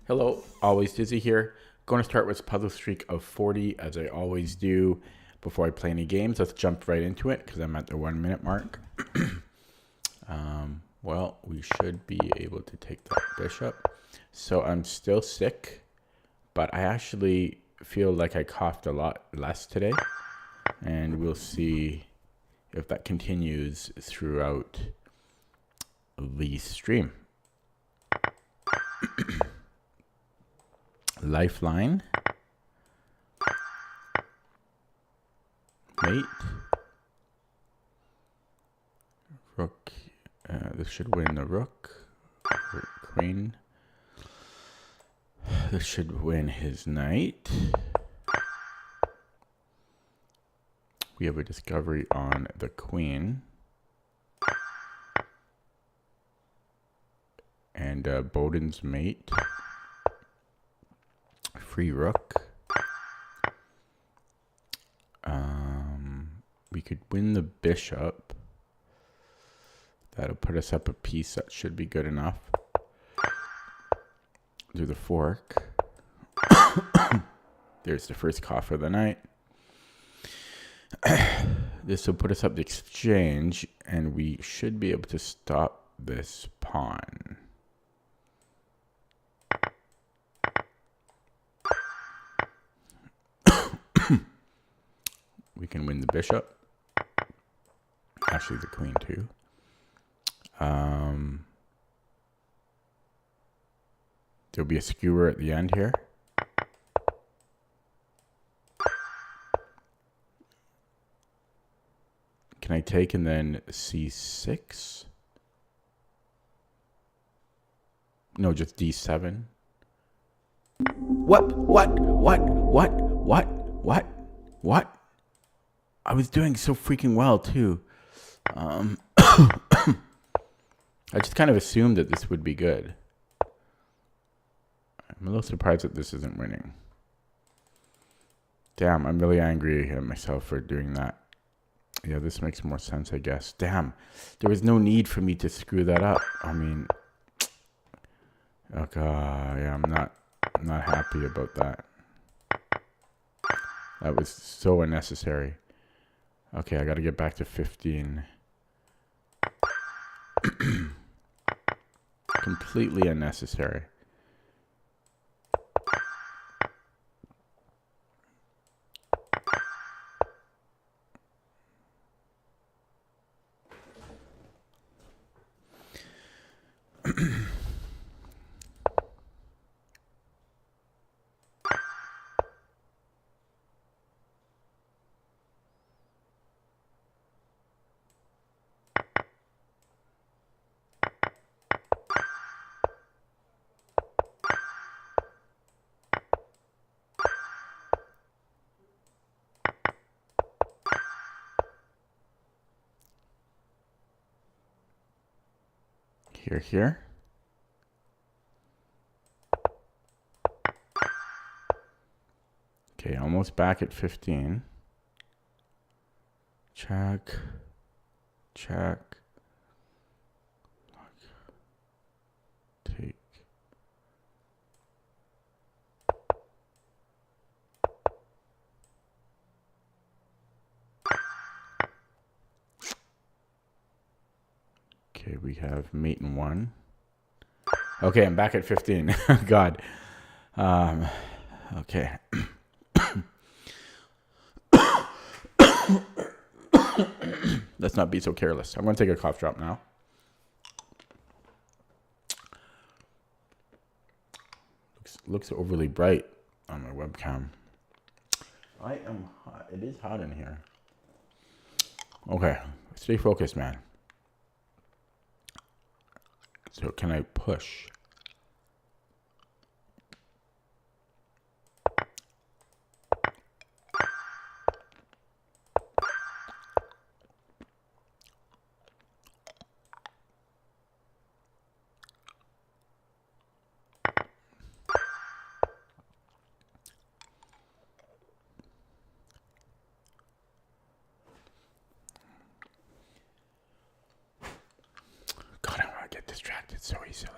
Hello, always Dizzy here. Going to start with a puzzle streak of 40 as I always do before I play any games. Let's jump right into it because I'm at the 1 minute mark. Well, we should be able to take that bishop. So I'm still sick, but I actually feel like I coughed a lot less today. And we'll see if that continues throughout the stream. Lifeline. Mate. Rook. This should win the rook. Queen. This should win his knight. We have a discovery on the queen. And Bowden's mate. Free rook. We could win the bishop. That'll put us up a piece that should be good enough. Do the fork. There's the first cough of the night. This will put us up the exchange, and we should be able to stop this pawn. We can win the bishop. Actually, the queen too. There'll be a skewer at the end here. Can I take and then c6? No, just d7. What? I was doing so freaking well too. I just kind of assumed that this would be good. I'm a little surprised that this isn't winning. Damn, I'm really angry at myself for doing that. Yeah, this makes more sense, I guess. Damn, there was no need for me to screw that up. I mean, okay, yeah, I'm not happy about that. That was so unnecessary. Okay, I got to get back to 15. Completely unnecessary. Here. Okay, almost back at 15. Check. Take. Okay, we have mate in 1. Okay, I'm back at 15. God. Okay. Let's not be so careless. I'm going to take a cough drop now. Looks overly bright on my webcam. I am hot. It is hot in here. Okay, stay focused, man. So can I push? God, I want to get distracted so easily.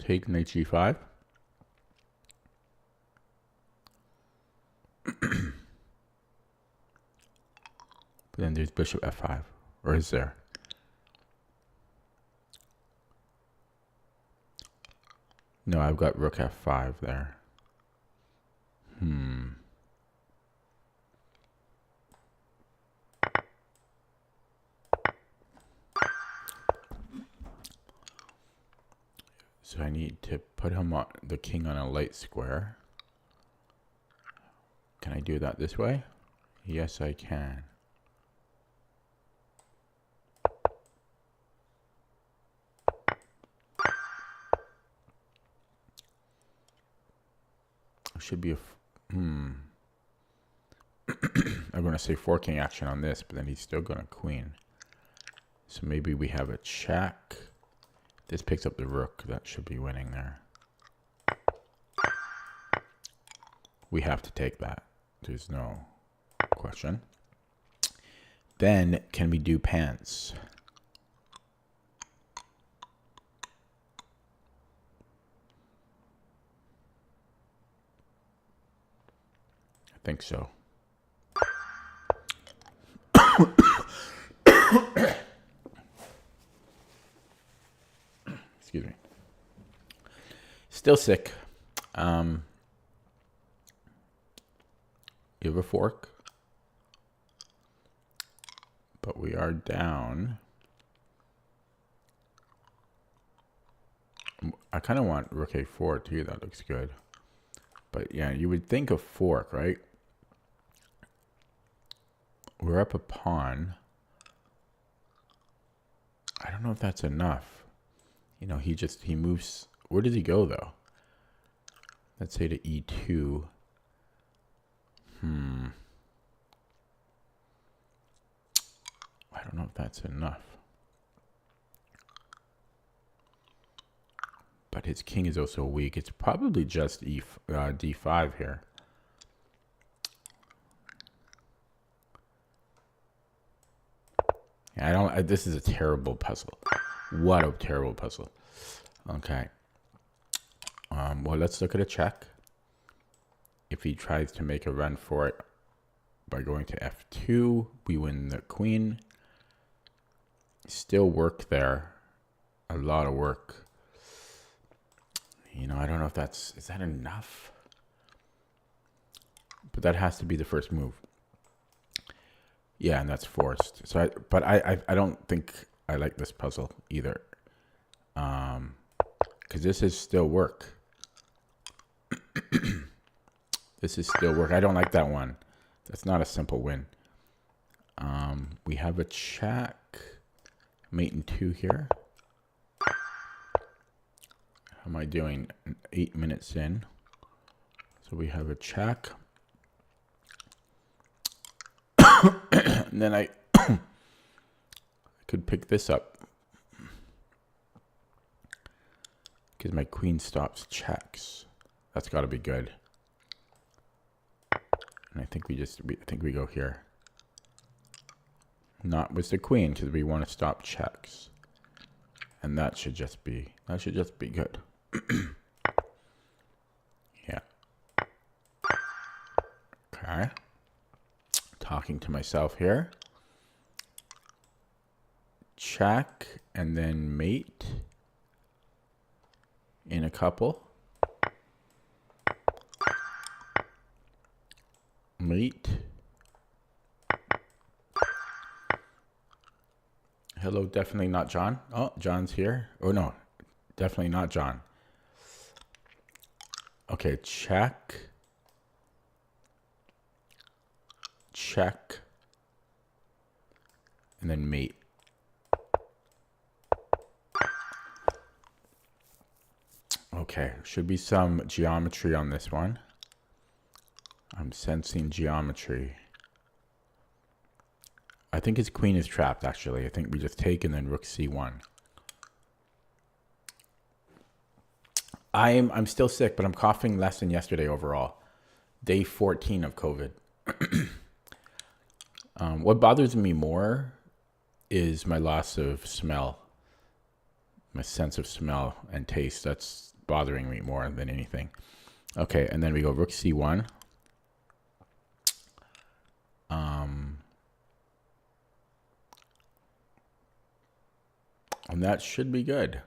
take knight g5. But then there's bishop f5. Or is there? No, I've got rook f5 there. So I need to put him on the king on a light square. Can I do that this way? Yes, I can. Should be a I'm going to say forking action on this, but then he's still going to queen. So maybe we have a check. This picks up the rook. That should be winning there. We have to take that. There's no question. Then can we do pants? I think so. Excuse me. Still sick. You have a fork. But we are down. I kind of want rook a4 too. That looks good. But yeah, you would think of fork, right? We're up a pawn. I don't know if that's enough. You know, he moves. Where does he go though? Let's say to e2. I don't know if that's enough. But his king is also weak. It's probably just d5 here. Yeah, this is a terrible puzzle. What a terrible puzzle. Okay. Well, let's look at a check. If he tries to make a run for it by going to f2, we win the queen. Still work there. A lot of work. You know, I don't know if is that enough? But that has to be the first move. Yeah, and that's forced. So I don't think I like this puzzle either. Because this is still work. This is still work. I don't like that one. That's not a simple win. We have a check. Mate in 2 here. How am I doing? 8 minutes in. So we have a check. And then I could pick this up. Because my queen stops checks. That's got to be good. And I think we go here. Not with the queen, because we want to stop checks. And that should just be good. Yeah. Okay. Talking to myself here. Check and then mate in a couple. Mate. Hello, definitely not John. Oh, John's here. Oh, no, definitely not John. Okay, check. Check. And then mate. Okay, should be some geometry on this one. I'm sensing geometry. I think his queen is trapped, actually. I think we just take and then rook c1. I'm still sick, but I'm coughing less than yesterday overall. Day 14 of COVID. What bothers me more is my loss of smell. My sense of smell and taste. bothering me more than anything. Okay, and then we go rook c1. And that should be good.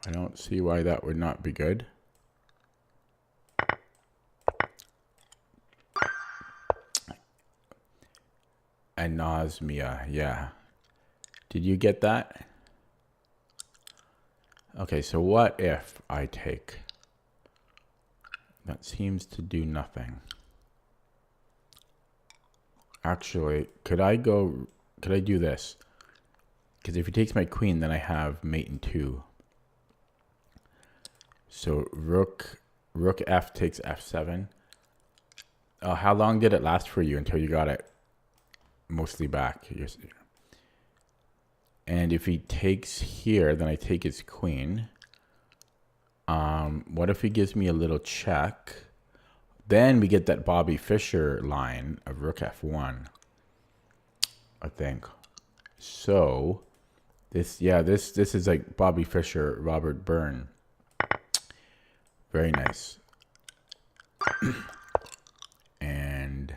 I don't see why that would not be good. Anosmia, yeah. Did you get that? Okay, so what if I take? That seems to do nothing. Actually, could I do this? Because if he takes my queen, then I have mate in 2. So rook f takes f7. Oh, how long did it last for you until you got it mostly back? And if he takes here, then I take his queen. What if he gives me a little check? Then we get that Bobby Fischer line of rook f1, I think. So this is like Bobby Fischer, Robert Byrne. Very nice. And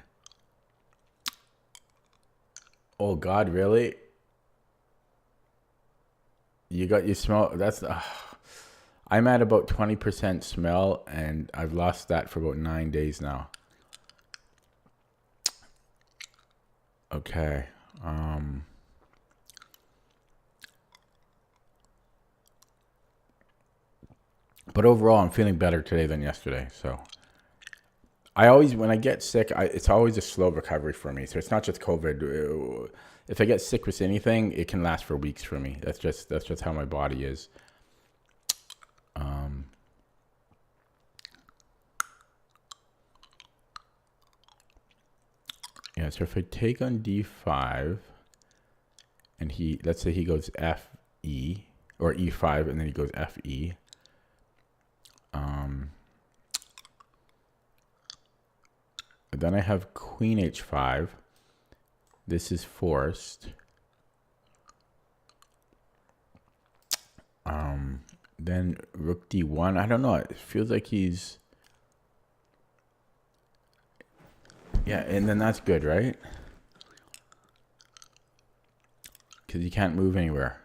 oh God, really? You smell, that's, I'm at about 20% smell, and I've lost that for about 9 days now. Okay. But overall, I'm feeling better today than yesterday. So I always, when I get sick, it's always a slow recovery for me. So it's not just COVID. If I get sick with anything, it can last for weeks for me. That's just how my body is. Yeah, so if I take on d5, and let's say he goes fe, or e5, and then he goes fe. Then I have queen h5. This is forced. Then rook d1. I don't know. It feels like he's... Yeah, and then that's good, right? Because you can't move anywhere.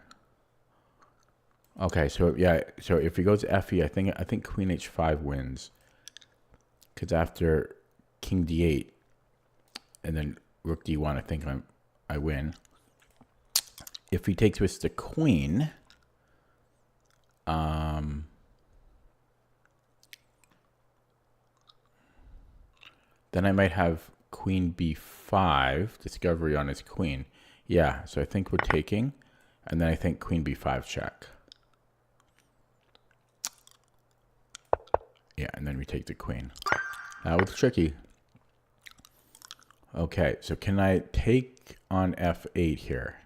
Okay, so yeah, so if he goes fe, I think queen h5 wins. Because after king d8 and then rook d1, I think I win. If he takes with the queen, then I might have queen b5, discovery on his queen. Yeah, so I think we're taking, and then I think queen b5 check. Yeah, and then we take the queen. That was tricky. Okay, so can I take on f8 here?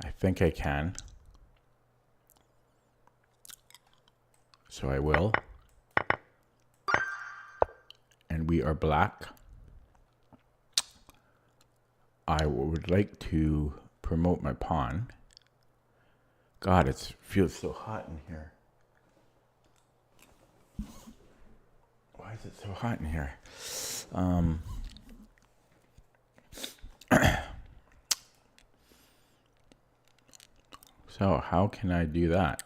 I think I can. So I will. And we are black. I would like to promote my pawn. God, it feels so hot in here. Why is it so hot in here? So how can I do that?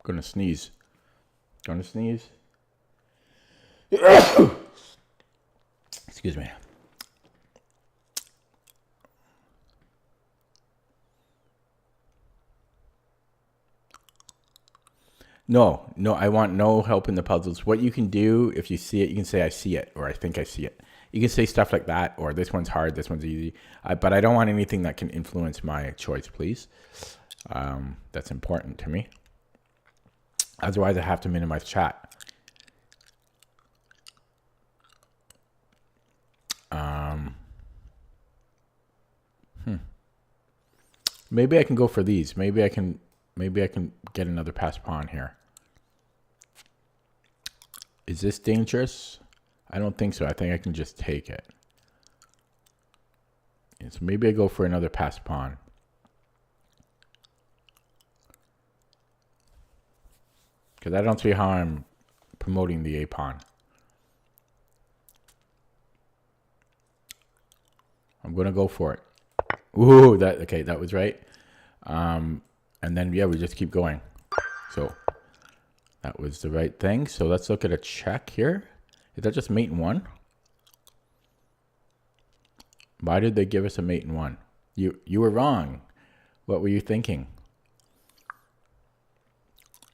Gonna sneeze. Gonna sneeze. Excuse me. No, I want no help in the puzzles. What you can do, if you see it, you can say, I see it, or I think I see it. You can say stuff like that, or this one's hard, this one's easy. But I don't want anything that can influence my choice, please. That's important to me. Otherwise, I have to minimize chat. Maybe I can go for these. Maybe I can get another pass pawn here. Is this dangerous? I don't think so. I think I can just take it. And so maybe I go for another passed pawn. Because I don't see how I'm promoting the A pawn. I'm going to go for it. Ooh, that was right. And then, yeah, we just keep going. So that was the right thing. So let's look at a check here. Is that just mate in one? Why did they give us a mate in one? You were wrong. What were you thinking?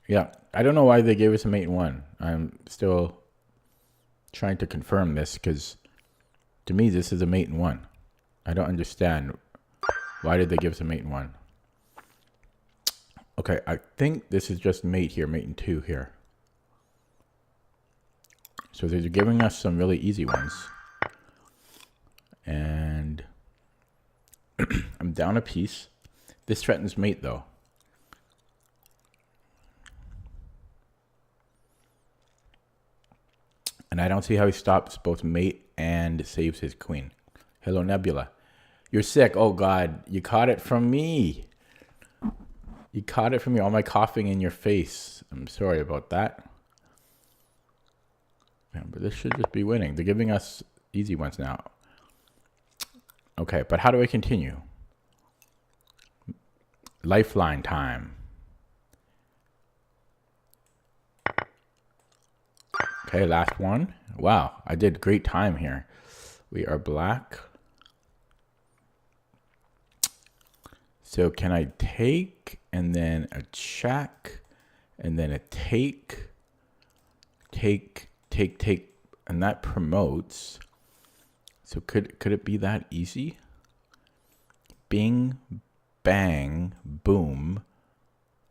Yeah, I don't know why they gave us a mate in one. I'm still trying to confirm this because to me this is a mate in one. I don't understand. Why did they give us a mate in one? Okay, I think this is just mate here, mate in two here. So they're giving us some really easy ones. And I'm down a piece. This threatens mate though. And I don't see how he stops both mate and saves his queen. Hello, Nebula. You're sick. Oh, God. You caught it from me. You caught it from me. All my coughing in your face. I'm sorry about that. Yeah, but this should just be winning. They're giving us easy ones now. Okay, but how do I continue? Lifeline time. Okay, last one. Wow, I did great time here. We are black. So can I take and then a check and then a take, and that promotes. So could it be that easy? Bing, bang, boom.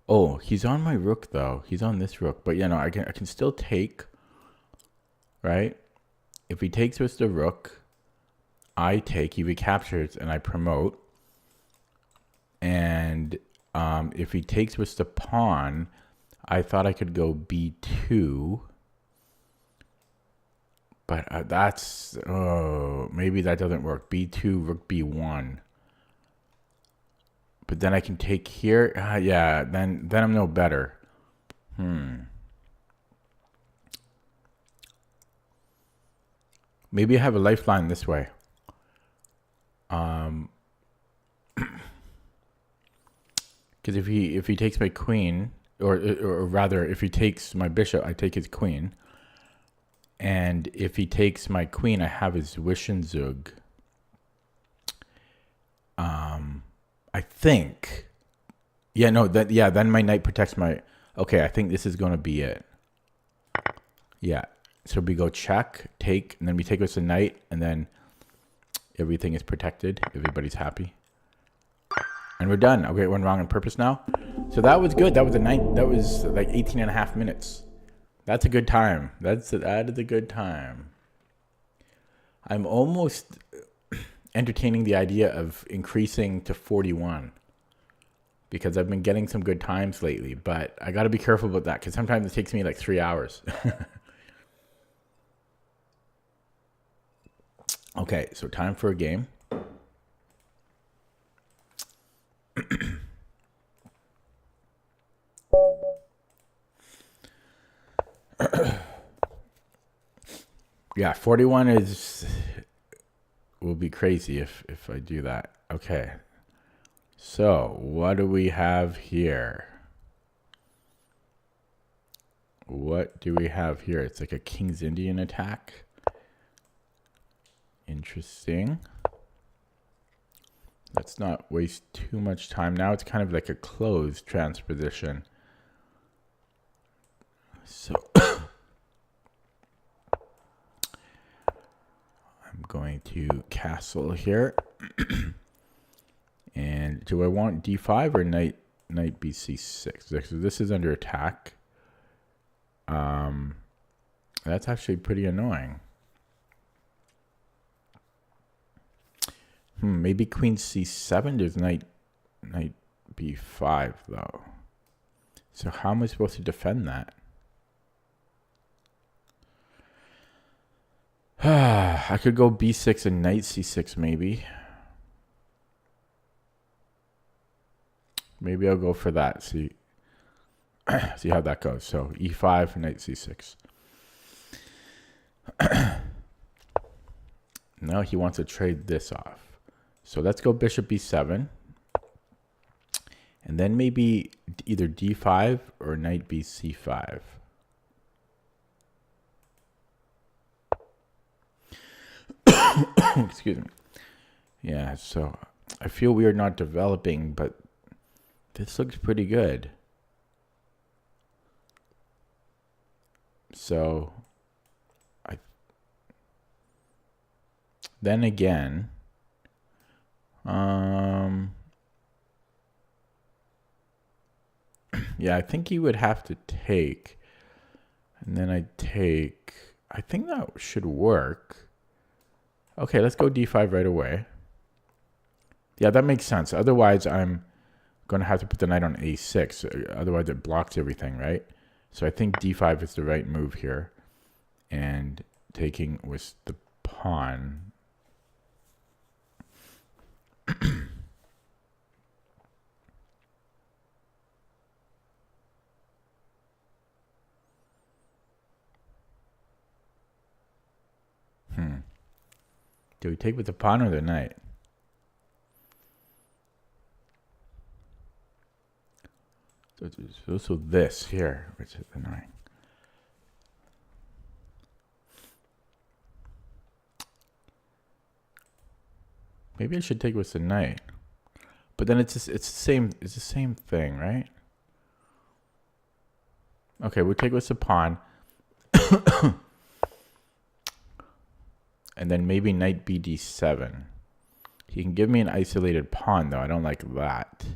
Oh, he's on my rook though. He's on this rook, but you know, I can still take. Right? If he takes with the rook, I take. If he captures and I promote. And if he takes with the pawn, I thought I could go b2. But that's, oh, maybe that doesn't work. b2, rook b1. But then I can take here. Yeah, then I'm no better. Maybe I have a lifeline this way. Because if he takes my queen, or rather, if he takes my bishop, I take his queen. And if he takes my queen, I have his Zug. I think. Yeah, no, then my knight protects my. Okay, I think this is going to be it. Yeah. So we go check, take, and then we take with the knight, and then everything is protected. Everybody's happy. And we're done. Okay, went wrong on purpose now. So that was good. That was that was like 18 and a half minutes. That's a good time. That is a good time. I'm almost entertaining the idea of increasing to 41 because I've been getting some good times lately, but I got to be careful about that because sometimes it takes me like 3 hours. Okay, so time for a game. Yeah, 41 will be crazy if I do that. Okay. So, what do we have here? What do we have here? It's like a King's Indian attack. Interesting. Let's not waste too much time. Now it's kind of like a closed transposition. So I'm going to castle here. And do I want d5 or knight bc6? So this is under attack. That's actually pretty annoying. Maybe queen c7. There's knight b5 though. So how am I supposed to defend that? I could go b6 and knight c6 maybe. Maybe I'll go for that. See how that goes. So e5, knight c6. Now he wants to trade this off. So let's go bishop b7. And then maybe either d5 or knight bc5. Excuse me. Yeah, so I feel we are not developing, but this looks pretty good. So then again, yeah, I think he would have to take, and then I take. I think that should work. Okay, let's go d5 right away. Yeah, that makes sense. Otherwise, I'm going to have to put the knight on a6. Otherwise, it blocks everything, right? So I think d5 is the right move here. And taking with the pawn. Do we take with the pawn or the knight? So it's also this here, which is annoying. Maybe I should take with the knight, but then it's the same thing, right? Okay, we'll take with the pawn, and then maybe knight bd7. He can give me an isolated pawn, though. I don't like that.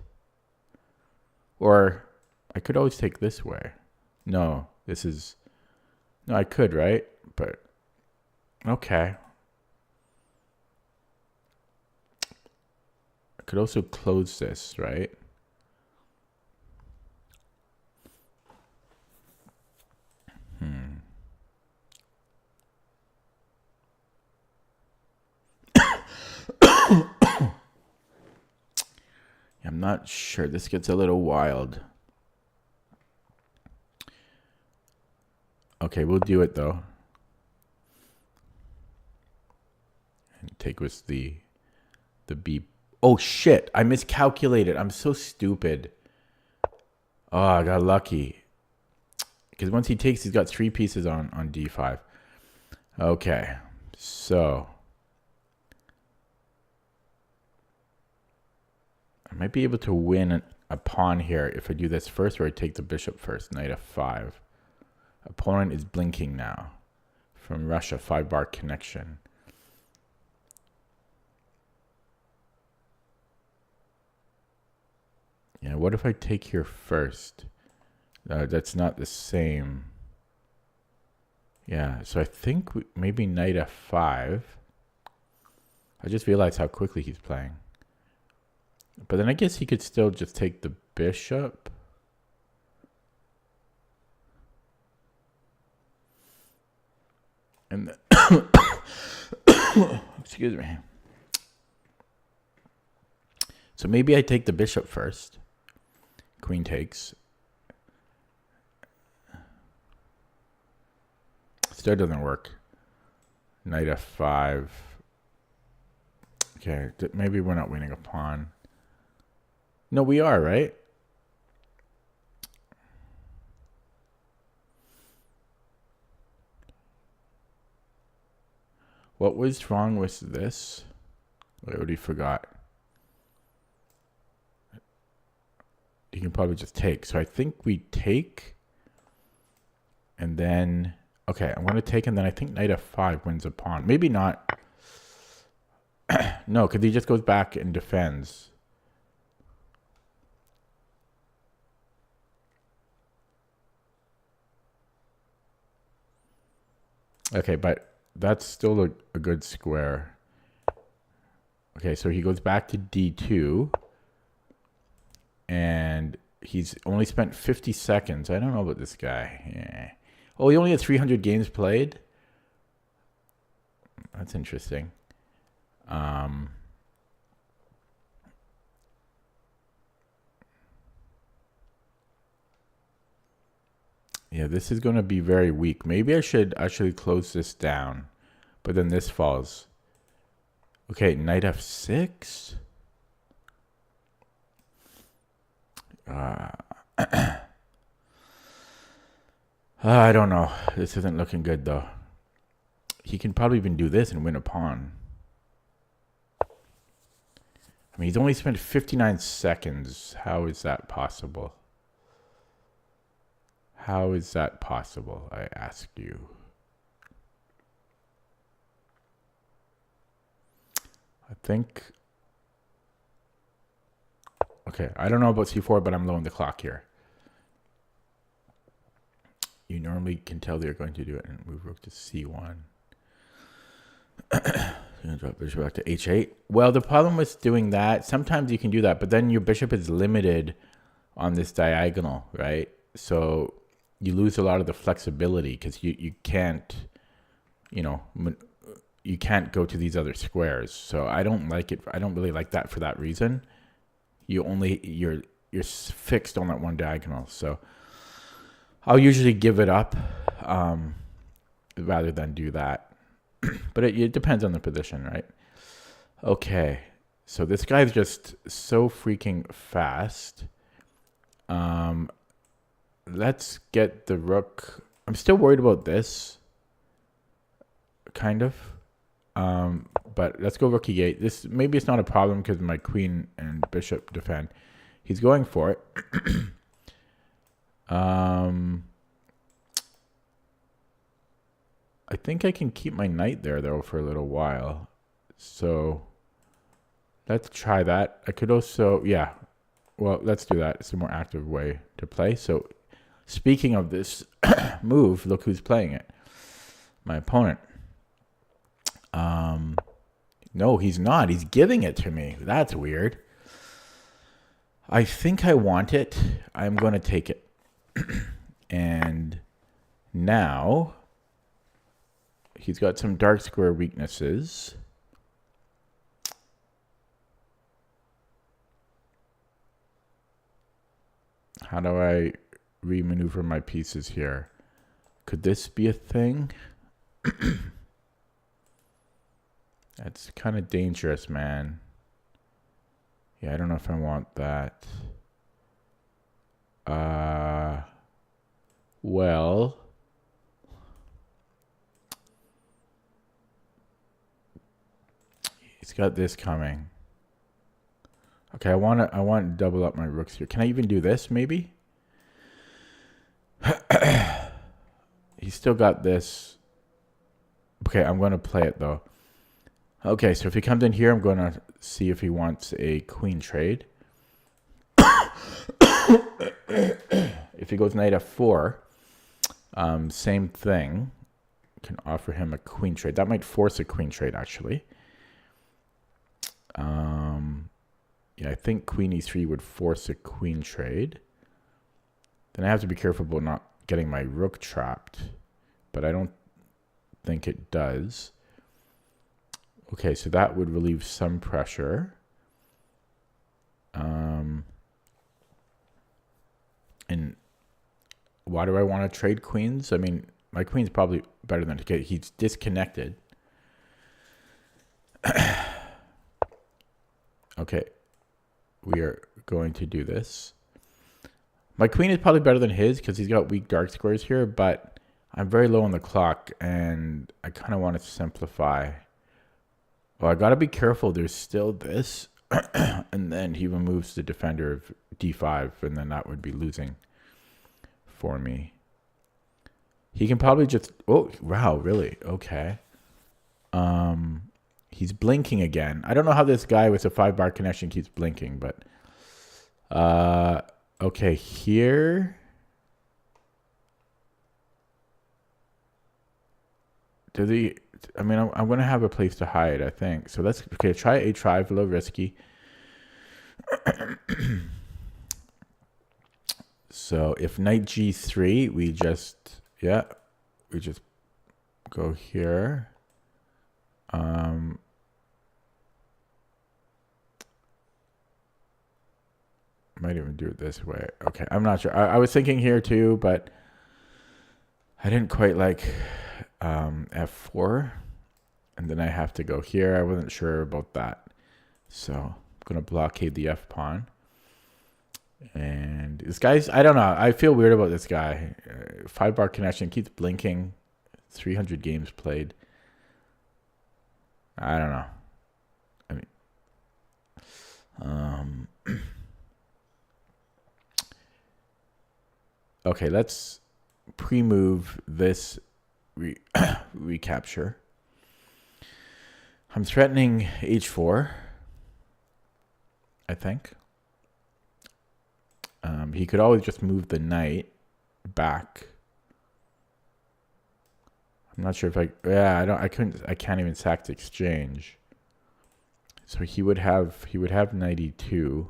Or I could always take this way. No, I could, right? But okay. I could also close this, right? I'm not sure. This gets a little wild. Okay, we'll do it though. And take with the B. Oh shit, I miscalculated. I'm so stupid. Oh, I got lucky. Because once he takes, he's got 3 pieces on d5. Okay, so I might be able to win a pawn here if I do this first, or I take the bishop first. Knight f5. Opponent is blinking now. From Russia, 5-bar connection. Yeah, what if I take here first? That's not the same. Yeah, so I think maybe knight f5. I just realized how quickly he's playing. But then I guess he could still just take the bishop. And excuse me. So maybe I take the bishop first. Queen takes. Still doesn't work. Knight f5. Okay, maybe we're not winning a pawn. No, we are, right? What was wrong with this? I already forgot. You can probably just take. So I think we take. And then, okay, I'm going to take, and then I think knight f5 wins a pawn. Maybe not. No, because he just goes back and defends. Okay, but that's still a good square. Okay, so he goes back to d2. And he's only spent 50 seconds. I don't know about this guy. Yeah. Oh, he only had 300 games played? That's interesting. Yeah, this is going to be very weak. Maybe I should actually close this down. But then this falls. Okay, knight f6. I don't know. This isn't looking good, though. He can probably even do this and win a pawn. I mean, he's only spent 59 seconds. How is that possible? How is that possible, I ask you? I think... Okay, I don't know about c4, but I'm low on the clock here. You normally can tell they're going to do it and move rook to c1. You're going to drop bishop back to h8. Well, the problem with doing that, sometimes you can do that, but then your bishop is limited on this diagonal, right? So you lose a lot of the flexibility because you can't, you know, you can't go to these other squares. So I don't like it. I don't really like that for that reason. You're fixed on that one diagonal. So I'll usually give it up rather than do that. But it depends on the position, right? Okay. So this guy's just so freaking fast. Let's get the rook. I'm still worried about this. Kind of. But let's go rook e8. This maybe it's not a problem because my queen and bishop defend. He's going for it. I think I can keep my knight there though for a little while. So let's try that. I could also, yeah. Well, let's do that. It's a more active way to play. So speaking of this move, look who's playing it. My opponent. No, he's not. He's giving it to me. That's weird. I think I want it. I'm going to take it. And now he's got some dark square weaknesses. How do I remaneuver my pieces here? Could this be a thing? That's kind of dangerous, man. Yeah, I don't know if I want that. Well, he's got this coming. Okay, I want to double up my rooks here. Can I even do this maybe? He's still got this. Okay, I'm going to play it though. Okay, so if he comes in here, I'm going to see if he wants a queen trade. If he goes knight f4, same thing. Can offer him a queen trade. That might force a queen trade, actually. Yeah, I think queen e3 would force a queen trade. Then I have to be careful about not getting my rook trapped. But I don't think it does. Okay, so that would relieve some pressure. And why do I want to trade queens? I mean, my queen's probably better than okay. He's disconnected. Okay, we are going to do this. My queen is probably better than his because he's got weak dark squares here, but I'm very low on the clock and I kind of want to simplify. Well, I got to be careful. There's still this. And then he removes the defender of d5, and then that would be losing for me. He can probably just... Oh, wow, really? Okay. He's blinking again. I don't know how this guy with a 5-bar connection keeps blinking, but... okay, here... Does he... I mean, I'm going to have a place to hide, I think. So let's... Okay, try h5, a little risky. So if knight g3, we just... Yeah, we just go here. Might even do it this way. Okay, I'm not sure. I was thinking here too, but I didn't quite like f4. And then I have to go here. I wasn't sure about that. So I'm going to blockade the f pawn. And this guy's, I don't know. I feel weird about this guy. 5-bar connection, keeps blinking. 300 games played. I don't know. I mean, okay, let's pre-move this recapture. I'm threatening h4, I think. He could always just move the knight back. I'm not sure if I can't even sack to exchange. So he would have knight e2.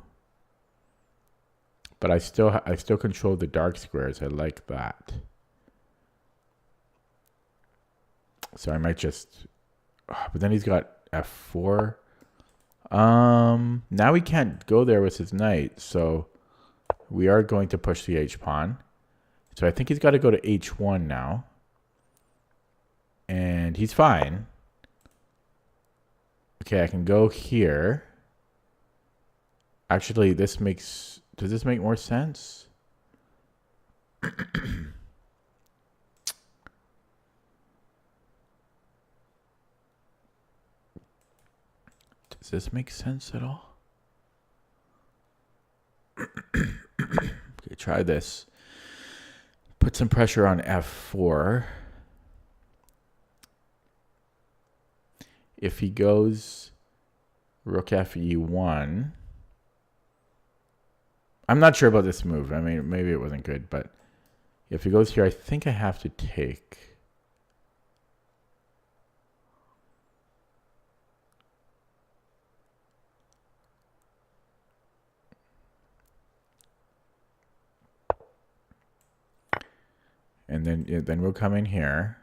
But I still control the dark squares. I like that. So I might just, but then he's got f4. Now he can't go there with his knight, so we are going to push the h pawn. So I think he's got to go to h1 now. And he's fine. Okay, I can go here. Actually, does this make more sense? Does this make sense at all? Okay, try this. Put some pressure on f4. If he goes rook fe1, I'm not sure about this move. I mean, maybe it wasn't good, but if he goes here, I think I have to take. And then we'll come in here.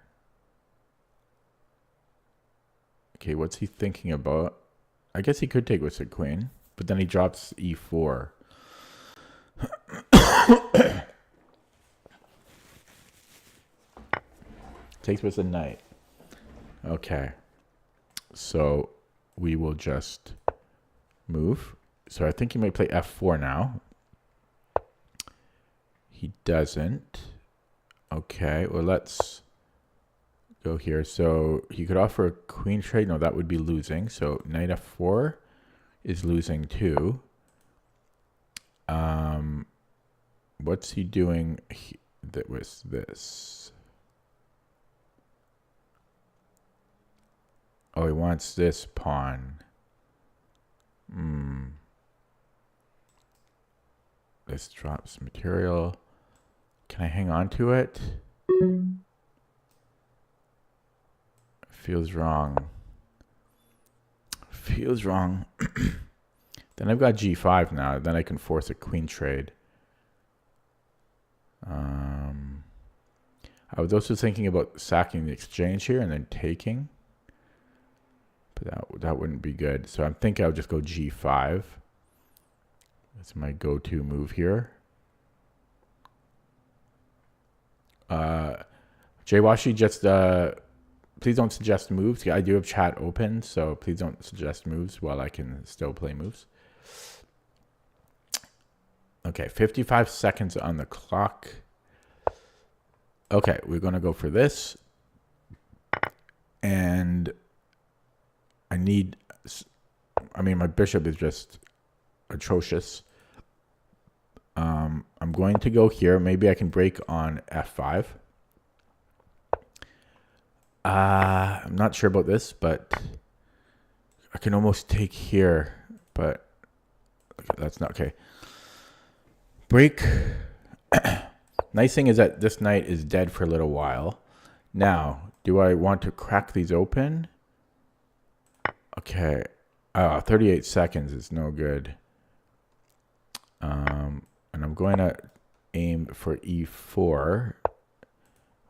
Okay, what's he thinking about? I guess he could take with the queen, but then he drops e4. Takes with the knight. Okay. So we will just move. So I think he might play f4 now. He doesn't. Okay, well, let's go here. So he could offer a queen trade. No, that would be losing. So knight f4 is losing too. What's he doing that was this? Oh, he wants this pawn. This drops material. Can I hang on to it? Feels wrong. Feels wrong. Then I've got g5 now. Then I can force a queen trade. I was also thinking about sacking the exchange here and then taking. But that wouldn't be good. So I'm thinking I'll just go g5. That's my go-to move here. Jay Washi, just please don't suggest moves. I do have chat open, so please don't suggest moves while I can still play moves. Okay, 55 seconds on the clock. Okay, we're going to go for this. And I mean, my bishop is just atrocious. I'm going to go here. Maybe I can break on f5. I'm not sure about this, but I can almost take here, but okay, that's not okay. Break. Nice thing is that this knight is dead for a little while. Now, do I want to crack these open? Okay. 38 seconds is no good. And I'm going to aim for e4,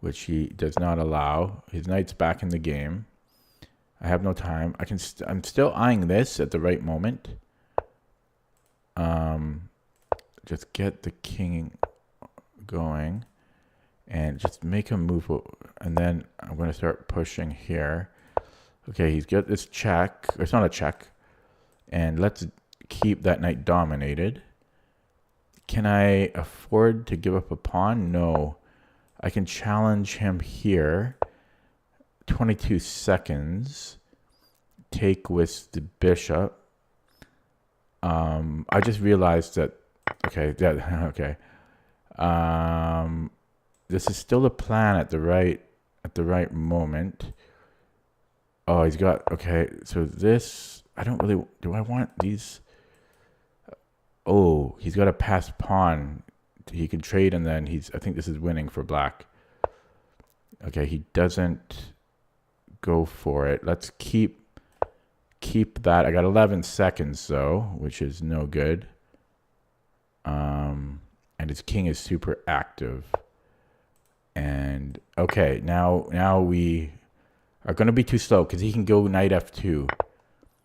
which he does not allow. His knight's back in the game. I have no time. I'm still eyeing this at the right moment. Just get the king going and just make him move. And then I'm going to start pushing here. Okay, he's got this check. It's not a check. And let's keep that knight dominated. Can I afford to give up a pawn? No. I can challenge him here. 22 seconds. Take with the bishop. I just realized that. Okay, okay. This is still a plan at the right moment. Oh, he's got, okay, so this, I don't really, do I want these? Oh, he's got a passed pawn. He can trade, and then I think this is winning for black. Okay, he doesn't go for it. Let's keep that. I got 11 seconds though, which is no good. And his king is super active. And okay, now we are going to be too slow because he can go knight f2.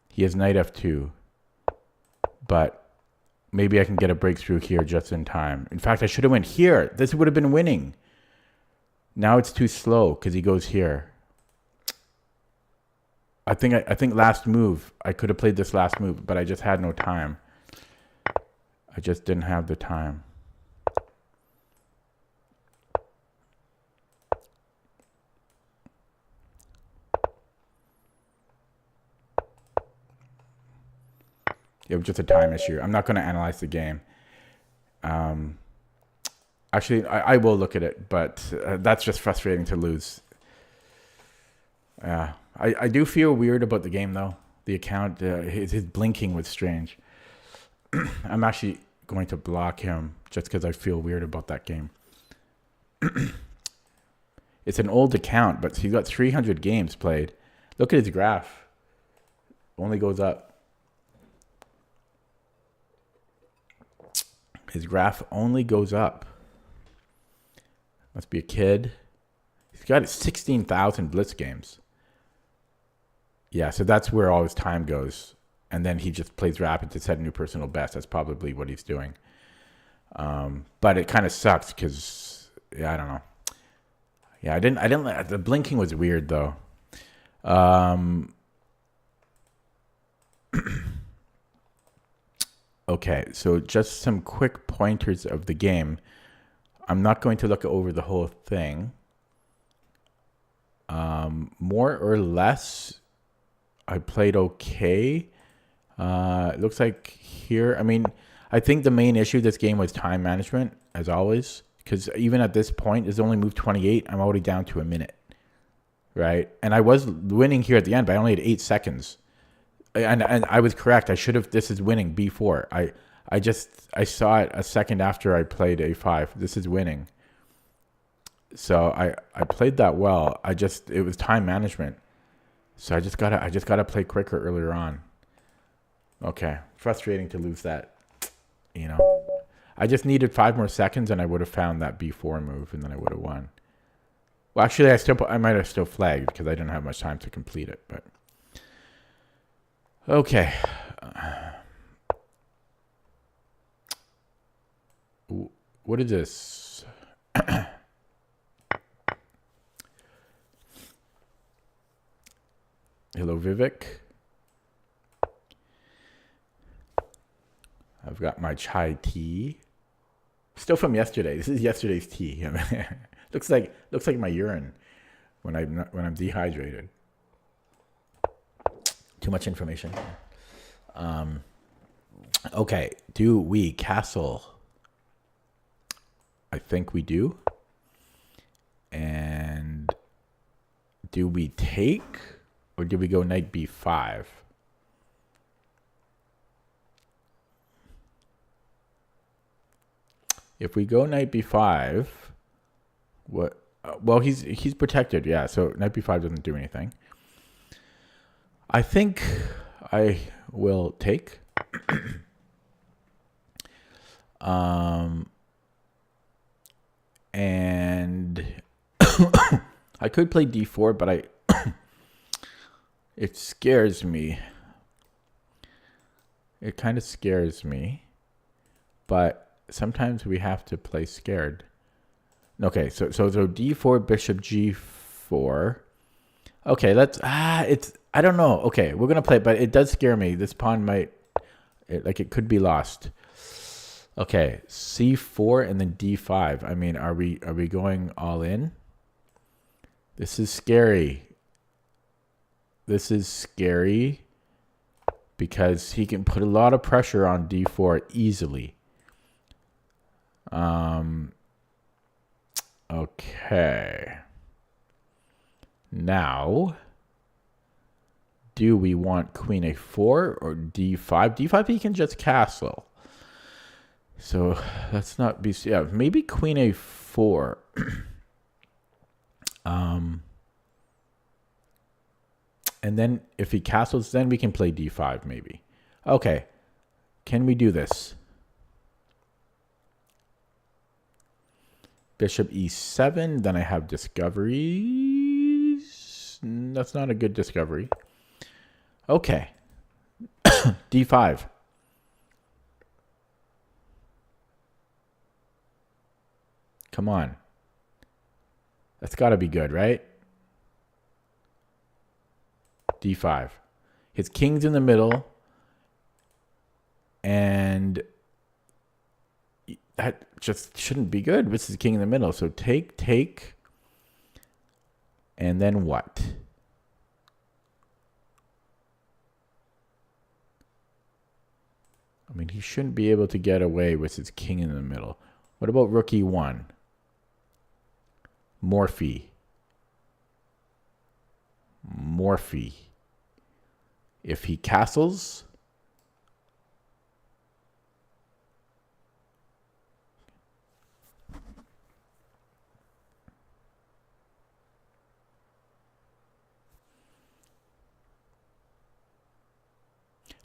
He has knight f2. But maybe I can get a breakthrough here just in time. In fact, I should have went here. This would have been winning. Now it's too slow because he goes here. I think last move. I could have played this last move, but I just had no time. I just didn't have the time. It was just a time issue. I'm not going to analyze the game. Actually, I will look at it, but that's just frustrating to lose. Yeah, I do feel weird about the game, though. The account, his blinking was strange. I'm actually going to block him just because I feel weird about that game. It's an old account, but he's got 300 games played. Look at his graph. Only goes up. His graph only goes up. Must be a kid. He's got 16,000 blitz games. Yeah, so that's where all his time goes. And then he just plays rapid to set a new personal best. That's probably what he's doing. But it kind of sucks because, yeah, I don't know. Yeah, I didn't. The blinking was weird though. Okay, so just some quick pointers of the game. I'm not going to look over the whole thing. More or less, I played okay. It looks like here, I mean, I think the main issue of this game was time management, as always. Because even at this point, it's only moved 28. I'm already down to a minute, right? And I was winning here at the end, but I only had 8 seconds. And I was correct. I should have. This is winning b4. I saw it a second after I played a5. This is winning. So I played that well. It was time management. So I just gotta play quicker earlier on. Okay, frustrating to lose that. You know, I just needed 5 more seconds, and I would have found that b4 move, and then I would have won. Well, actually, I might have still flagged because I didn't have much time to complete it, but. Okay. What is this? Hello, Vivek. I've got my chai tea. Still from yesterday. This is yesterday's tea. looks like my urine when I'm dehydrated. Too much information. Okay, do we castle? I think we do. And do we take, or do we go knight b5? If we go knight b5, what? Well, he's protected, yeah. So knight b5 doesn't do anything. I think I will take. And I could play d4, but It scares me. It kind of scares me. But sometimes we have to play scared. Okay, so d4, bishop g4. Okay, I don't know. Okay, we're gonna play, but it does scare me. This pawn it could be lost. Okay, c4 and then d5. I mean, are we going all in? This is scary. This is scary because he can put a lot of pressure on d4 easily. Okay. Now, do we want queen a4 or d5? d5 he can just castle. So let's not be, yeah, maybe queen a4. And then if he castles, then we can play d5 maybe. Okay. Can we do this? Bishop e7, then I have discoveries. That's not a good discovery. Okay. d5. Come on. That's got to be good, right? d5. His king's in the middle. And that just shouldn't be good. This is king in the middle. So take. And then what? I mean, he shouldn't be able to get away with his king in the middle. What about rook e1? Morphe. If he castles,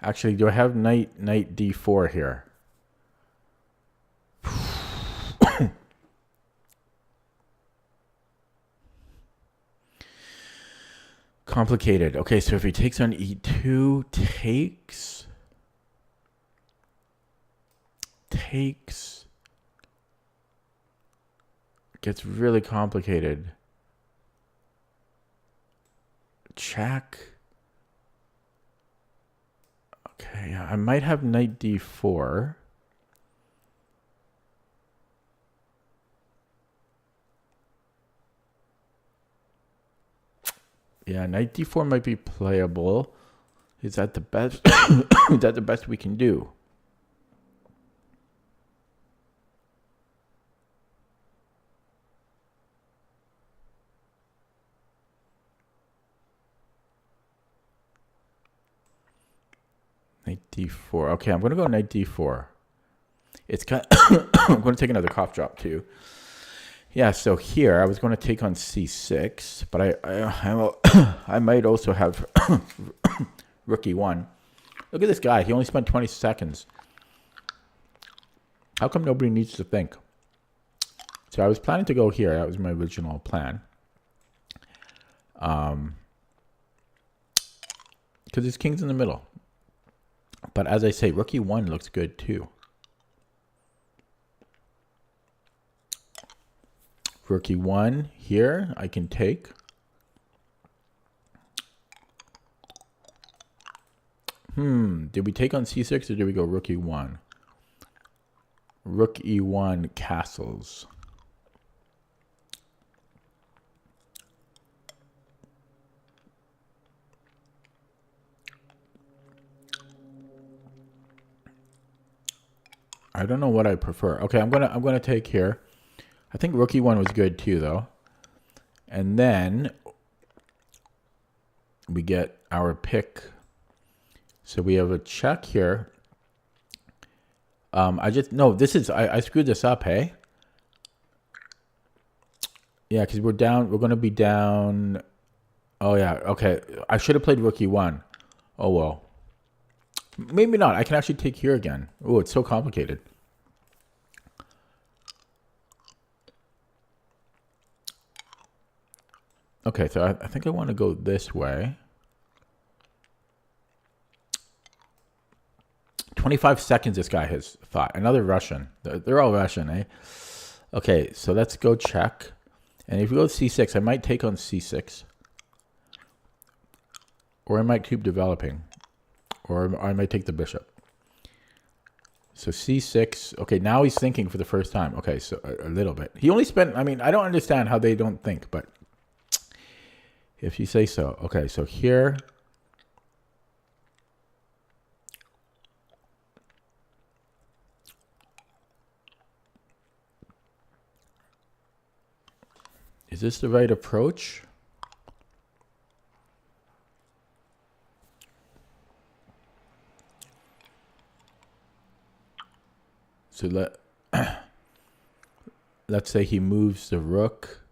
actually, do I have knight d4 here? Complicated. Okay, so if he takes on e2, takes. Gets really complicated. Check. Okay, I might have knight d4. Yeah, knight d4 might be playable. Is that the best? Is that the best we can do? Knight d4. Okay, I'm going to go knight d4. It's kind of I'm going to take another cough drop too. Yeah, so here I was going to take on c6, but I might also have rook e1. Look at this guy. He only spent 20 seconds. How come nobody needs to think? So I was planning to go here. That was my original plan. Because his king's in the middle. But as I say, rook e1 looks good too. Rook e1 here, I can take. Did we take on c6 or did we go rook e1? Rook e1 castles. I don't know what I prefer. Okay, I'm gonna take here. I think rook e1 was good too, though. And then we get our pick. So we have a check here. I screwed this up, hey? Yeah, because we're going to be down. Oh, yeah, okay. I should have played rook e1. Oh, well. Maybe not. I can actually take here again. Oh, it's so complicated. Okay, so I think I want to go this way. 25 seconds this guy has thought. Another Russian. They're all Russian, eh? Okay, so let's go check. And if we go c6, I might take on c6. Or I might keep developing. Or I might take the bishop. So c6. Okay, now he's thinking for the first time. Okay, so a little bit. He only spent, I mean, I don't understand how they don't think, but if you say so. Okay, so here. Is this the right approach? So let's say he moves the rook.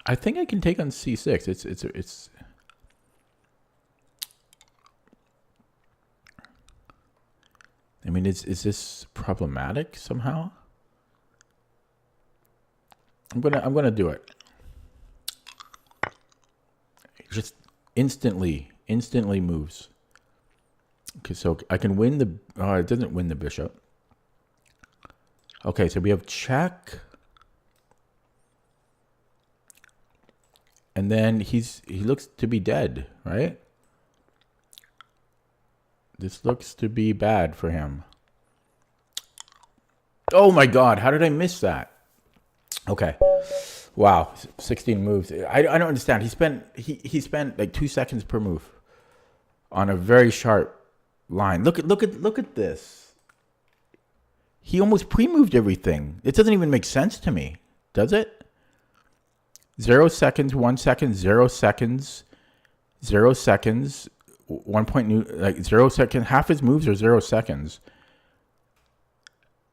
I think I can take on c6. It's I mean, is this problematic somehow? I'm gonna do it. Just instantly moves. Okay, so I can win the. Oh, it doesn't win the bishop. Okay, so we have check, and then he looks to be dead, right? This looks to be bad for him. Oh my God! How did I miss that? Okay. Wow, 16 moves. I don't understand. He spent like 2 seconds per move on a very sharp line. Look at this. He almost pre-moved everything. It doesn't even make sense to me, does it? 0 seconds, 1 second, 0 seconds, 0 seconds, 1 point new, like 0 second. Half his moves are 0 seconds.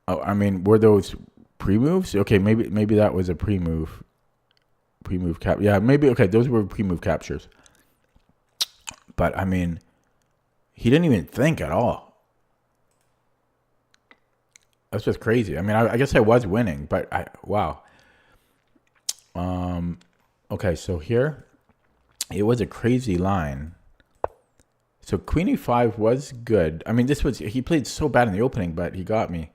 Oh, I mean, were those pre-moves? Okay, maybe that was a pre-move. Pre-move cap. Yeah, maybe. Okay, those were pre-move captures. But I mean, he didn't even think at all. That's just crazy. I mean, I guess I was winning, but wow. Okay, so here it was a crazy line. So Queen E5 was good. I mean, he played so bad in the opening, but he got me.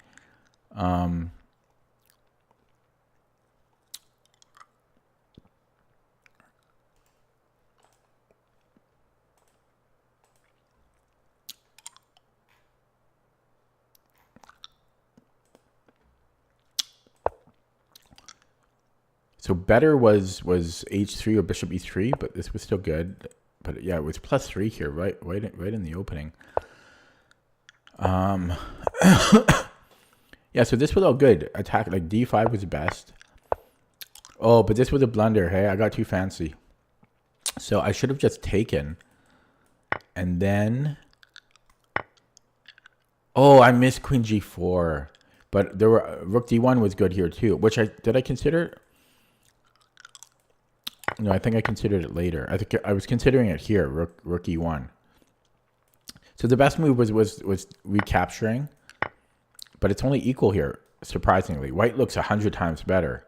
So better was h3 or bishop e3, but this was still good. But yeah, it was +3 here, right in the opening. Yeah, so this was all good. Attack, like d5 was best. Oh, but this was a blunder. Hey, I got too fancy. So I should have just taken. And then, oh, I missed queen g4. But there were rook d1 was good here too. Which did I consider? No, I think I considered it later. I think I was considering it here, rook e1. So the best move was recapturing, but it's only equal here, surprisingly. White looks 100 times better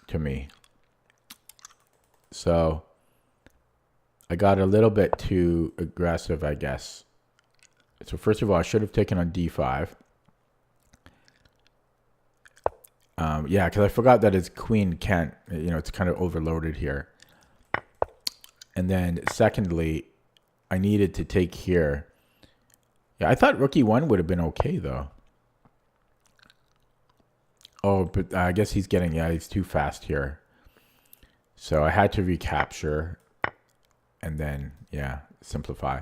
to me. So I got a little bit too aggressive, I guess. So first of all, I should have taken on d5. Yeah, because I forgot that his queen can't, it's kind of overloaded here. And then secondly, I needed to take here. Yeah, I thought rook e1 would have been okay, though. Oh, but I guess he's too fast here. So I had to recapture and then, yeah, simplify.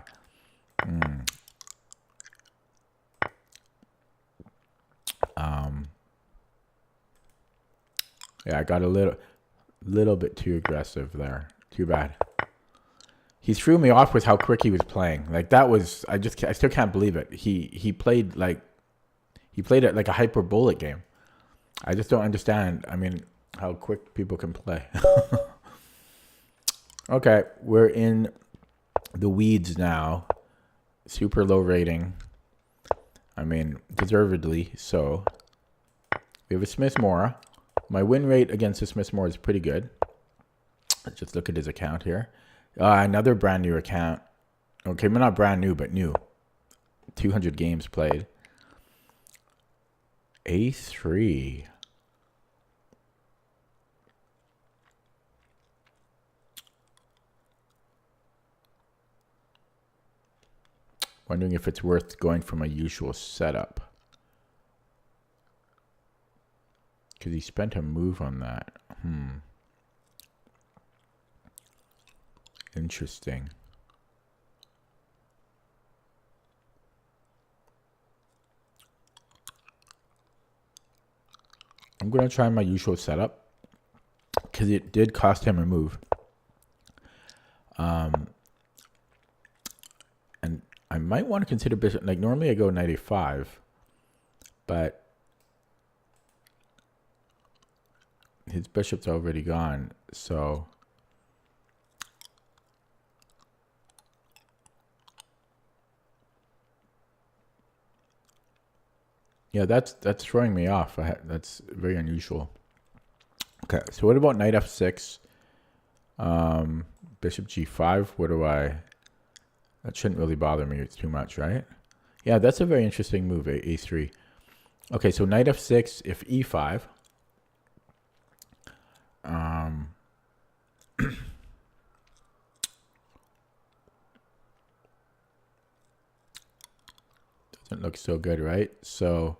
Yeah, I got a little bit too aggressive there. Too bad. He threw me off with how quick he was playing. Like that was, I still can't believe it. He played it like a hyperbolic game. I just don't understand. I mean, how quick people can play. Okay, we're in the weeds now. Super low rating. I mean, deservedly so. We have a Smith-Morra. My win rate against the Smith-Morra is pretty good. Let's just look at his account here. Another brand new account. Okay, well, not brand new, but new. 200 games played. A3. Wondering if it's worth going from a usual setup. Because he spent a move on that. Interesting. I'm going to try my usual setup. Because it did cost him a move. And I might want to consider bishop. Like, normally I go knight a5. But his bishop's already gone. So yeah, that's throwing me off. That's very unusual. Okay, so what about knight f6? Bishop g5. What do I... That shouldn't really bother me too much, right? Yeah, that's a very interesting move, a3. Okay, so knight f6, if e5. Doesn't look so good, right? So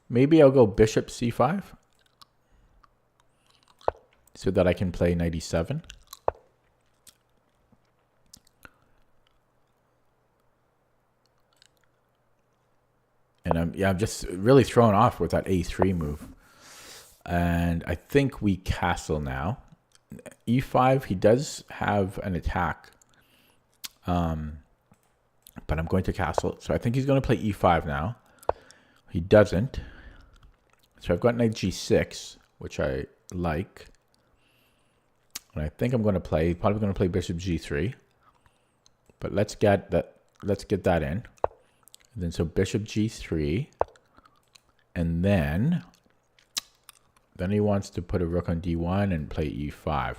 maybe I'll go bishop c5 so that I can play knight e7. And I'm just really thrown off with that a3 move. And I think we castle now. e5, he does have an attack. But I'm going to castle. So I think he's going to play e5 now. He doesn't. So I've got knight g6, which I like. And I think I'm going to play, probably going to play bishop g3. But let's get that in. And then so bishop g3. And then he wants to put a rook on d1 and play e5.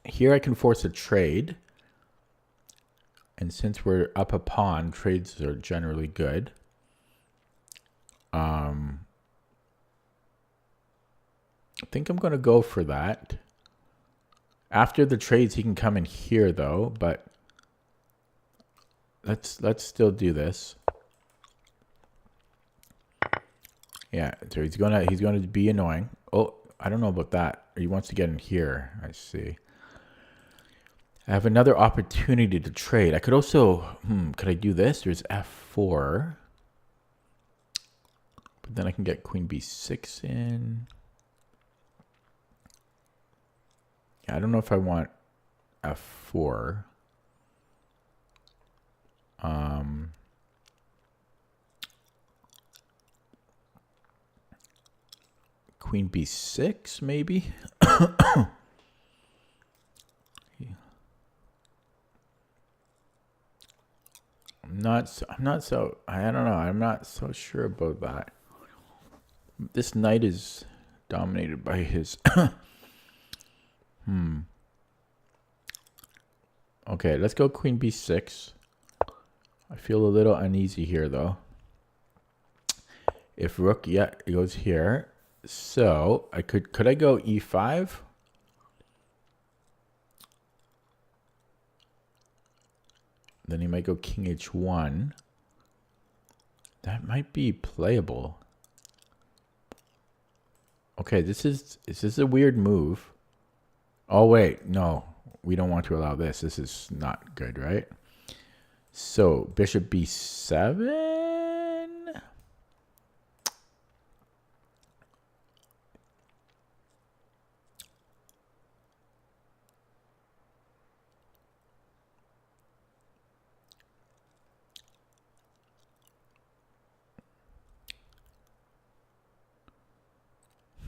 Here I can force a trade. And since we're up a pawn, trades are generally good. I think I'm going to go for that. After the trades, he can come in here, though. But let's still do this. Yeah, so he's gonna be annoying. Oh, I don't know about that. He wants to get in here. I see. I have another opportunity to trade. I could also, could I do this? There's f4. But then I can get queen b6 in. Yeah, I don't know if I want f4. Queen b6, maybe? I'm not so sure about that. This knight is dominated by his Okay, let's go queen b6. I feel a little uneasy here though. If rook, yeah, it goes here. So I could I go e5? Then he might go king h1. That might be playable. Okay, this is a weird move. Oh wait, no. We don't want to allow this. This is not good, right? So, bishop b7.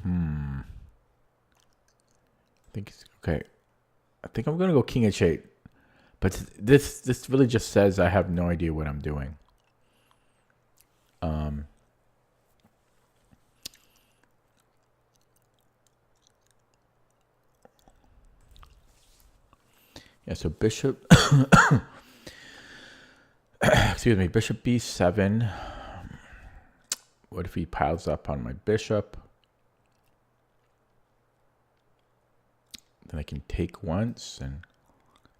I think it's okay. I think I'm gonna go king h8. But this really just says I have no idea what I'm doing. Yeah, so bishop excuse me, bishop b7. What if he piles up on my bishop? Then I can take once and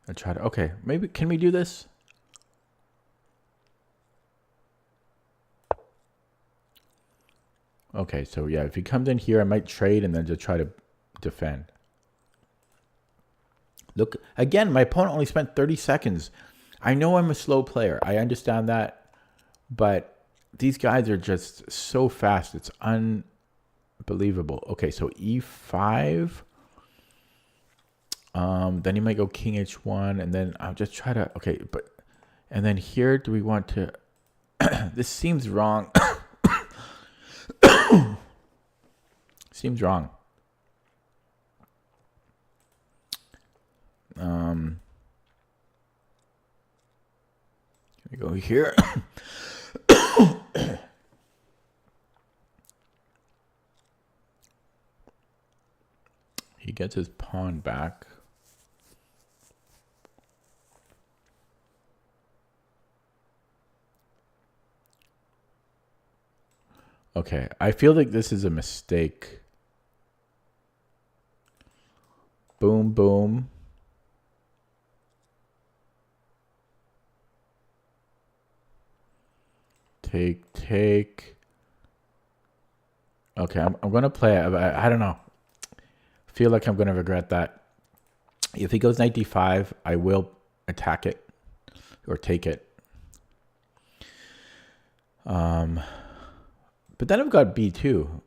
I try to, okay, maybe, can we do this? Okay, so yeah, if he comes in here, I might trade and then just try to defend. Look, again, my opponent only spent 30 seconds. I know I'm a slow player. I understand that. But these guys are just so fast. It's unbelievable. Okay, so e5. Then he might go king h1. And then I'll just try to... Okay, but... And then here, do we want to... This seems wrong. Seems wrong. Can we go here? He gets his pawn back. Okay, I feel like this is a mistake. Boom, boom. Take. Okay, I'm going to play it. I don't know. I feel like I'm going to regret that. If he goes knight d5, I will attack it or take it. But then I've got b2.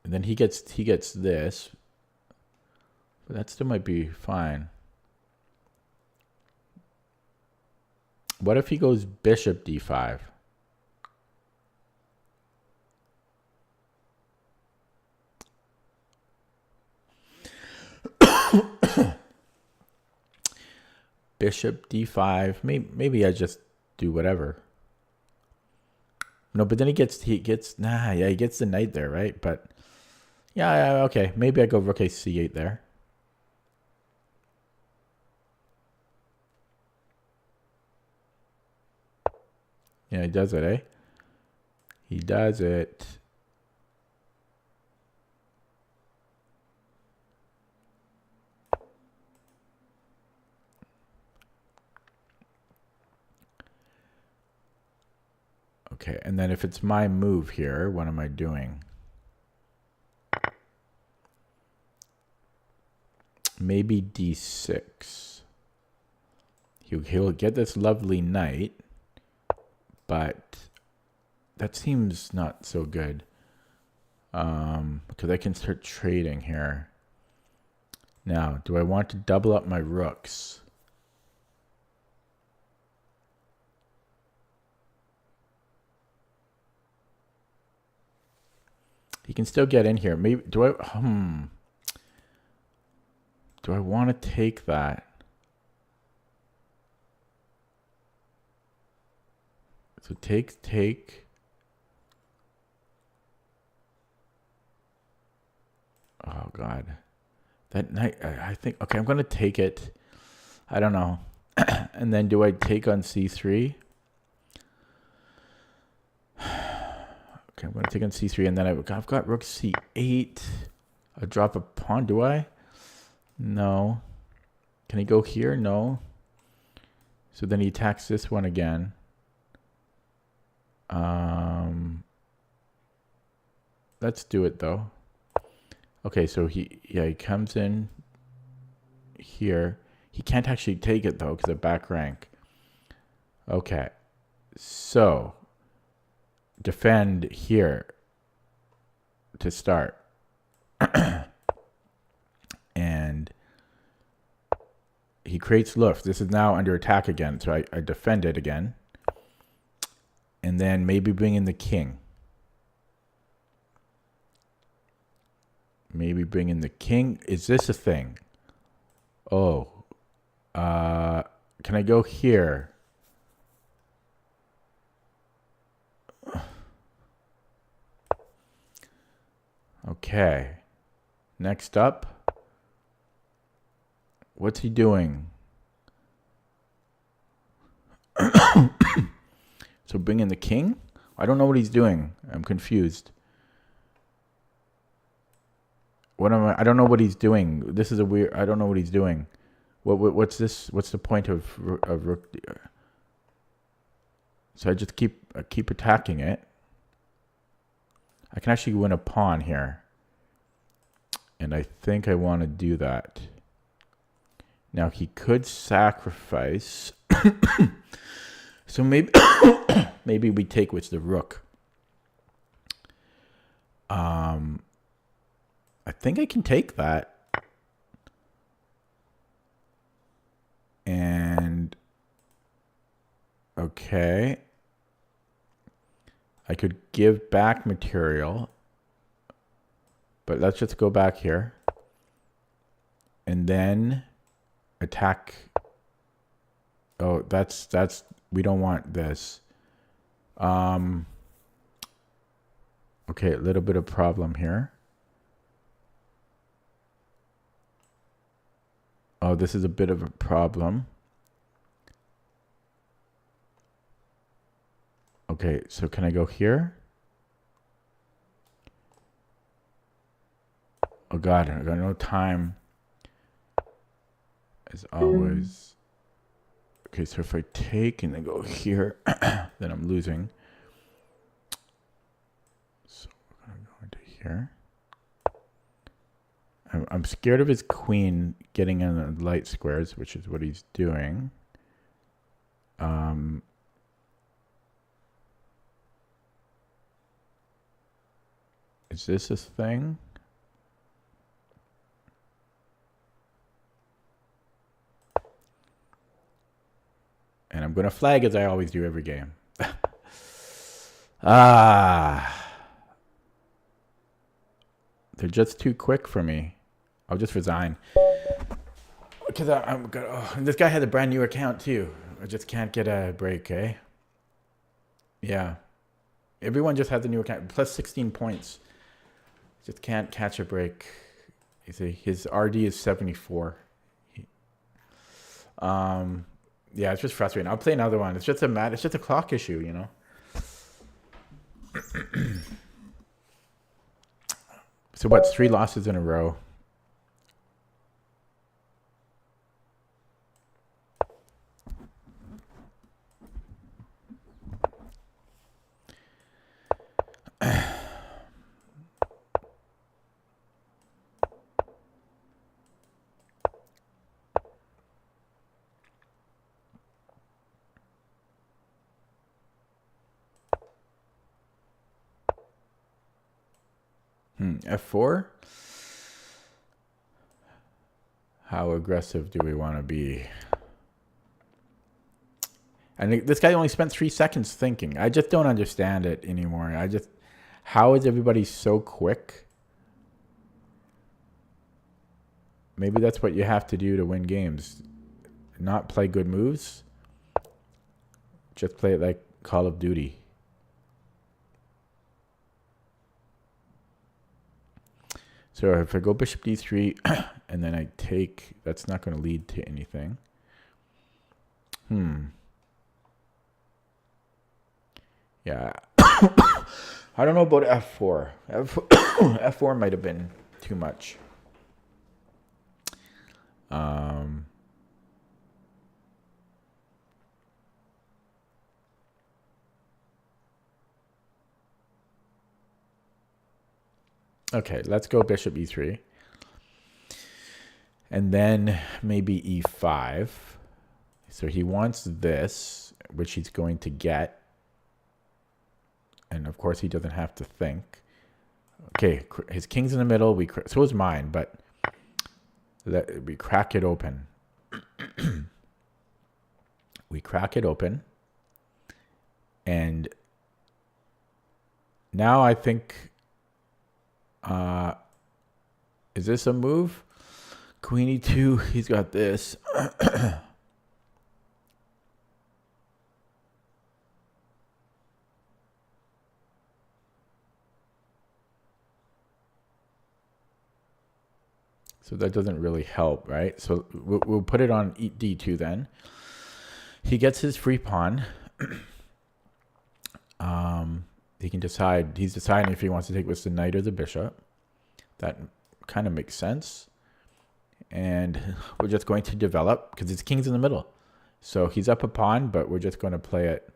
And then he gets this. But that still might be fine. What if he goes bishop d5? Bishop d5. Maybe I just do whatever. No, but then he gets he gets the knight there, right? But yeah, okay. Maybe I go rook c8 there. Yeah, he does it, eh? He does it. Okay, and then if it's my move here, what am I doing? Maybe d6. He'll get this lovely knight, but that seems not so good. Because I can start trading here. Now, do I want to double up my rooks? He can still get in here. Maybe do I want to take that? So take. Oh God. That knight, I think, okay, I'm going to take it. I don't know. And then do I take on c3? Okay, I'm going to take on c3, and then I've got rook c8. I drop a pawn, do I? No. Can he go here? No. So then he attacks this one again. Let's do it, though. Okay, so he comes in here. He can't actually take it, though, because of back rank. Okay. So defend here to start. And he creates luft. This is now under attack again, so I defend it again. And then maybe bring in the king. Maybe bring in the king. Is this a thing? Oh. Can I go here? Okay. Next up. What's he doing? So bring in the king? I don't know what he's doing. I'm confused. What am I don't know what he's doing. This is a weird... I don't know what he's doing. What's this? What's the point of rook? So I just keep attacking it. I can actually win a pawn here. And I think I want to do that. Now he could sacrifice. So maybe maybe we take with the rook. I think I can take that. And okay. I could give back material. But let's just go back here. And then attack. Oh, that's we don't want this. Okay, a little bit of problem here. Oh, this is a bit of a problem. Okay, so can I go here? Oh God, I got no time. As always. Okay, so if I take and then go here, then I'm losing. So we're gonna go into here. I'm scared of his queen getting in the light squares, which is what he's doing. Is this a thing? And I'm going to flag as I always do every game. They're just too quick for me. I'll just resign. Because I'm gonna, and this guy has a brand new account too. I just can't get a break, eh? Yeah. Everyone just has a new account. Plus 16 points. Just can't catch a break. You see, his RD is 74. Yeah, it's just frustrating. I'll play another one. It's just a clock issue, you know. So what's 3 losses in a row? F4? How aggressive do we want to be? And this guy only spent 3 seconds thinking. I just don't understand it anymore. How is everybody so quick? Maybe that's what you have to do to win games. Not play good moves. Just play it like Call of Duty. So if I go bishop d3 and then I take, that's not going to lead to anything. Yeah. I don't know about f4. F4 might have been too much. Okay, let's go bishop e3. And then maybe e5. So he wants this, which he's going to get. And of course, he doesn't have to think. Okay, his king's in the middle. So is mine, but we crack it open. We crack it open. And now I think... is this a move? Queen e2, he's got this. So that doesn't really help, right? So we'll put it on d2 then. He gets his free pawn. He can decide. He's deciding if he wants to take with the knight or the bishop. That kind of makes sense. And we're just going to develop because it's king's in the middle. So he's up a pawn, but we're just going to play it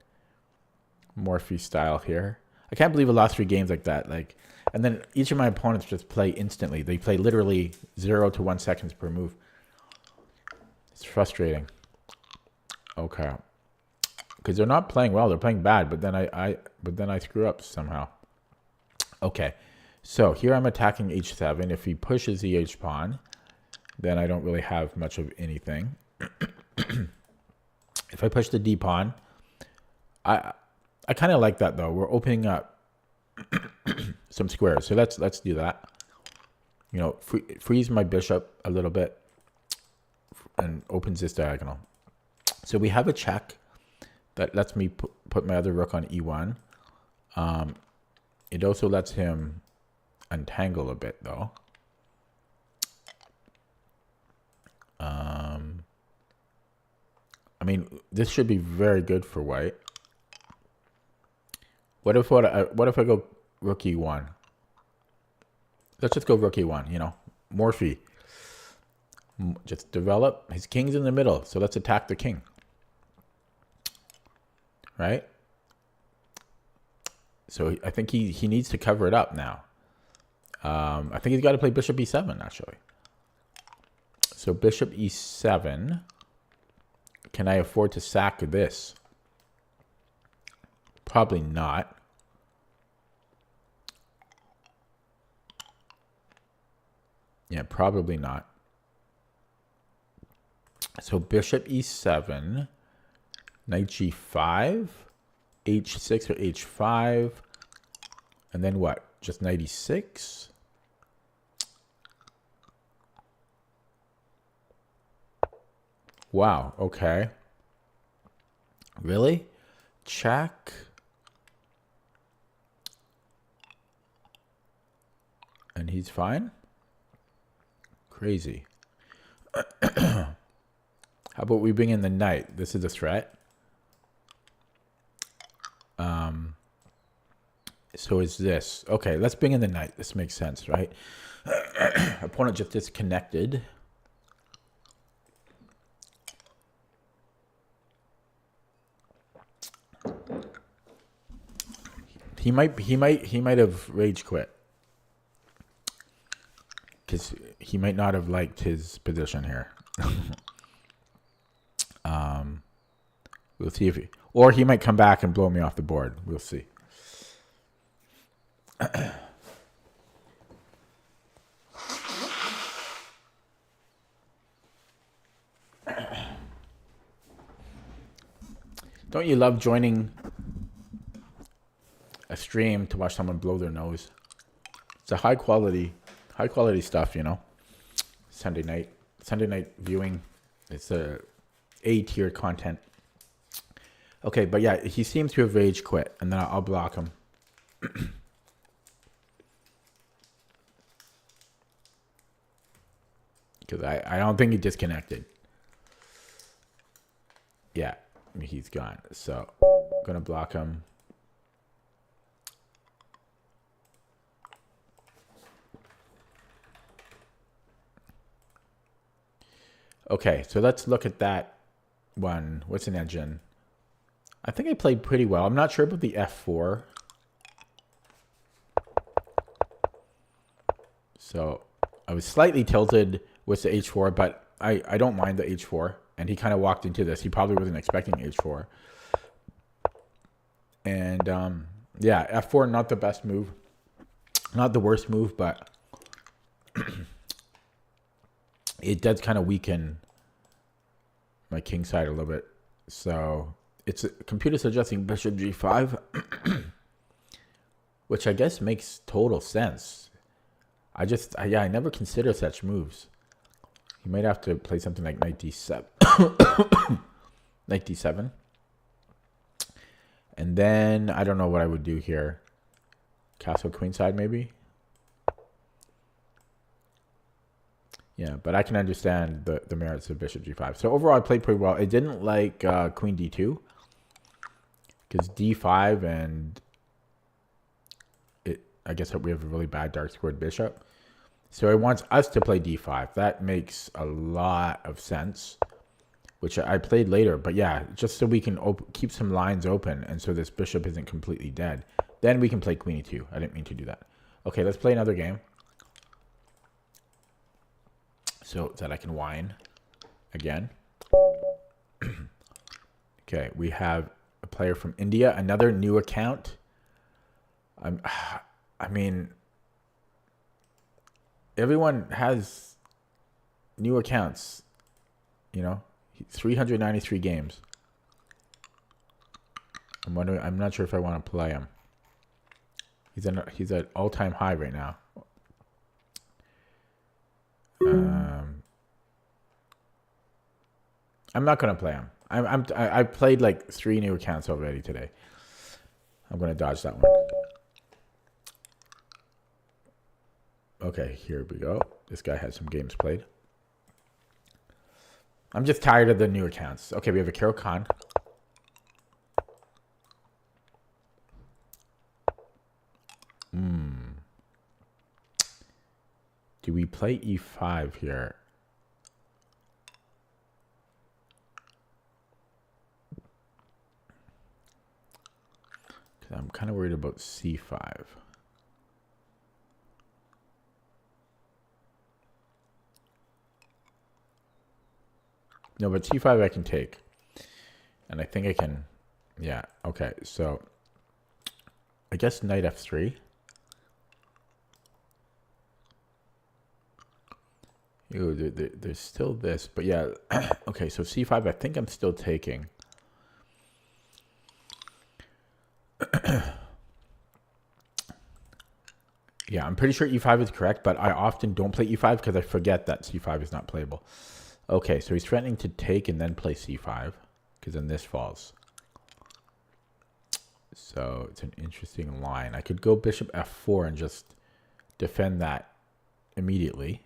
Morphe style here. I can't believe I lost 3 games like that. Like, and then each of my opponents just play instantly. They play literally 0 to 1 seconds per move. It's frustrating. Okay. Because they're not playing well. They're playing bad, but then I screw up somehow. Okay. So here I'm attacking h7. If he pushes the h pawn, then I don't really have much of anything. If I push the d pawn, I kind of like that though. We're opening up some squares. So let's do that. You know, freeze my bishop a little bit and opens this diagonal. So we have a check that lets me put my other rook on e1. It also lets him untangle a bit though. I mean, this should be very good for white. What if I go rook e1? Let's just go rook e1, you know. Morphe. Just develop. His king's in the middle, so let's attack the king. Right? So I think he needs to cover it up now. I think he's got to play bishop e7, actually. So bishop e7. Can I afford to sack this? Probably not. Yeah, probably not. So bishop e7, knight g5, h6 or h5, and then what? Just knight e6. Wow, okay. Really? Check. And he's fine? Crazy. How about we bring in the knight? This is a threat. So is this. Okay, let's bring in the knight. This makes sense, right? Opponent just disconnected. He might have rage quit. Because he might not have liked his position here. We'll see if or he might come back and blow me off the board. We'll see. Don't you love joining a stream to watch someone blow their nose? It's a high quality stuff, you know. Sunday night viewing. It's A tier content. Okay, but yeah, he seems to have rage quit, and then I'll block him. Because I don't think he disconnected. Yeah, he's gone. So I'm gonna block him. Okay, so let's look at that one. What's an engine? I think I played pretty well. I'm not sure about the f4. So I was slightly tilted with the h4, but I don't mind the h4. And he kind of walked into this. He probably wasn't expecting h4. And yeah, f4, not the best move. Not the worst move, but it does kind of weaken my king side a little bit. So it's a computer suggesting bishop g5, which I guess makes total sense. I never consider such moves. You might have to play something like knight d7. Knight d7. And then I don't know what I would do here. Castle queenside maybe? Yeah, but I can understand the merits of bishop g5. So overall, I played pretty well. I didn't like queen d2. Because d5 and I guess we have a really bad dark squared bishop. So it wants us to play d5. That makes a lot of sense, which I played later. But yeah, just so we can keep some lines open and so this bishop isn't completely dead. Then we can play queen e2. I didn't mean to do that. Okay, let's play another game. So that I can whine again. Okay, we have a player from India, another new account. I mean, everyone has new accounts, you know, 393 games. I'm wondering, I'm not sure if I want to play him. He's at all-time high right now. I'm not going to play him. I played like 3 new accounts already today. I'm going to dodge that one. Okay, here we go. This guy has some games played. I'm just tired of the new accounts. Okay, we have a Carol Khan. Do we play e5 here? I'm kind of worried about c5. No, but c5 I can take. And I think I can... Yeah, okay. So, I guess knight f3. Ew, there's still this. But yeah, okay, so c5 I think I'm still taking. Yeah, I'm pretty sure e5 is correct, but I often don't play e5 because I forget that c5 is not playable. Okay, so he's threatening to take and then play c5 because then this falls. So it's an interesting line. I could go bishop f4 and just defend that immediately.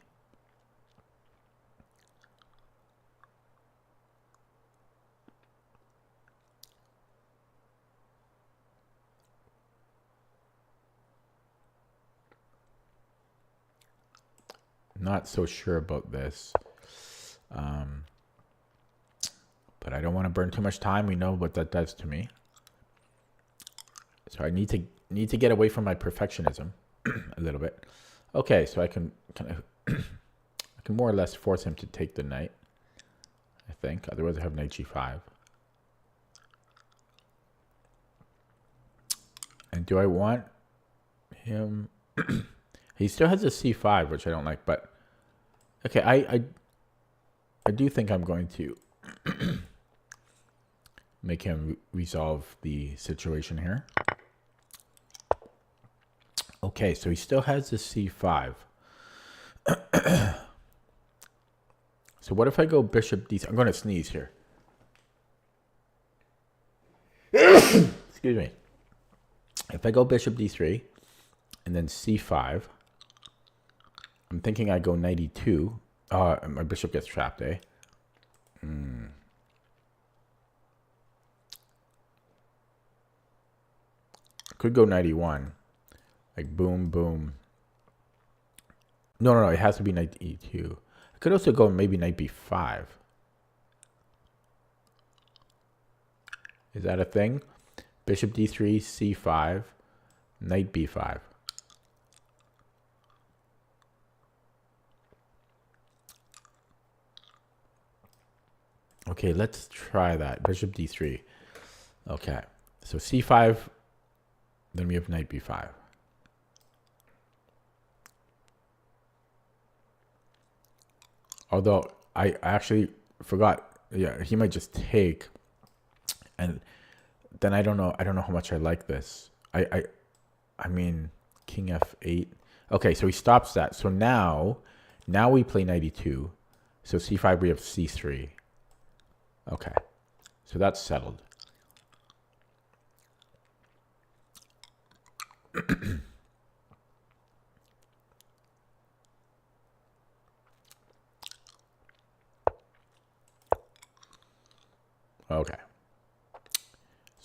Not so sure about this. But I don't want to burn too much time. We know what that does to me. So I need to get away from my perfectionism a little bit. Okay, so I can I can more or less force him to take the knight, I think. Otherwise I have knight g5. And do I want him... He still has a c5, which I don't like, but... Okay, I do think I'm going to make him resolve the situation here. Okay, so he still has the c5. So what if I go bishop d3? I'm going to sneeze here. Excuse me. If I go bishop d3 and then c5, I'm thinking I go knight e2. My bishop gets trapped, eh? Could go knight e1. Like boom, boom. No, it has to be knight e2. I could also go maybe knight b5. Is that a thing? Bishop d3, c5, knight b5. Okay, let's try that. Bishop d3. Okay, so c5, then we have knight b5. Although I actually forgot. Yeah, he might just take, and then I don't know how much I like this. I mean, king f8. Okay, so he stops that. So now we play knight e2. So c5 we have c3. Okay, so that's settled. Okay.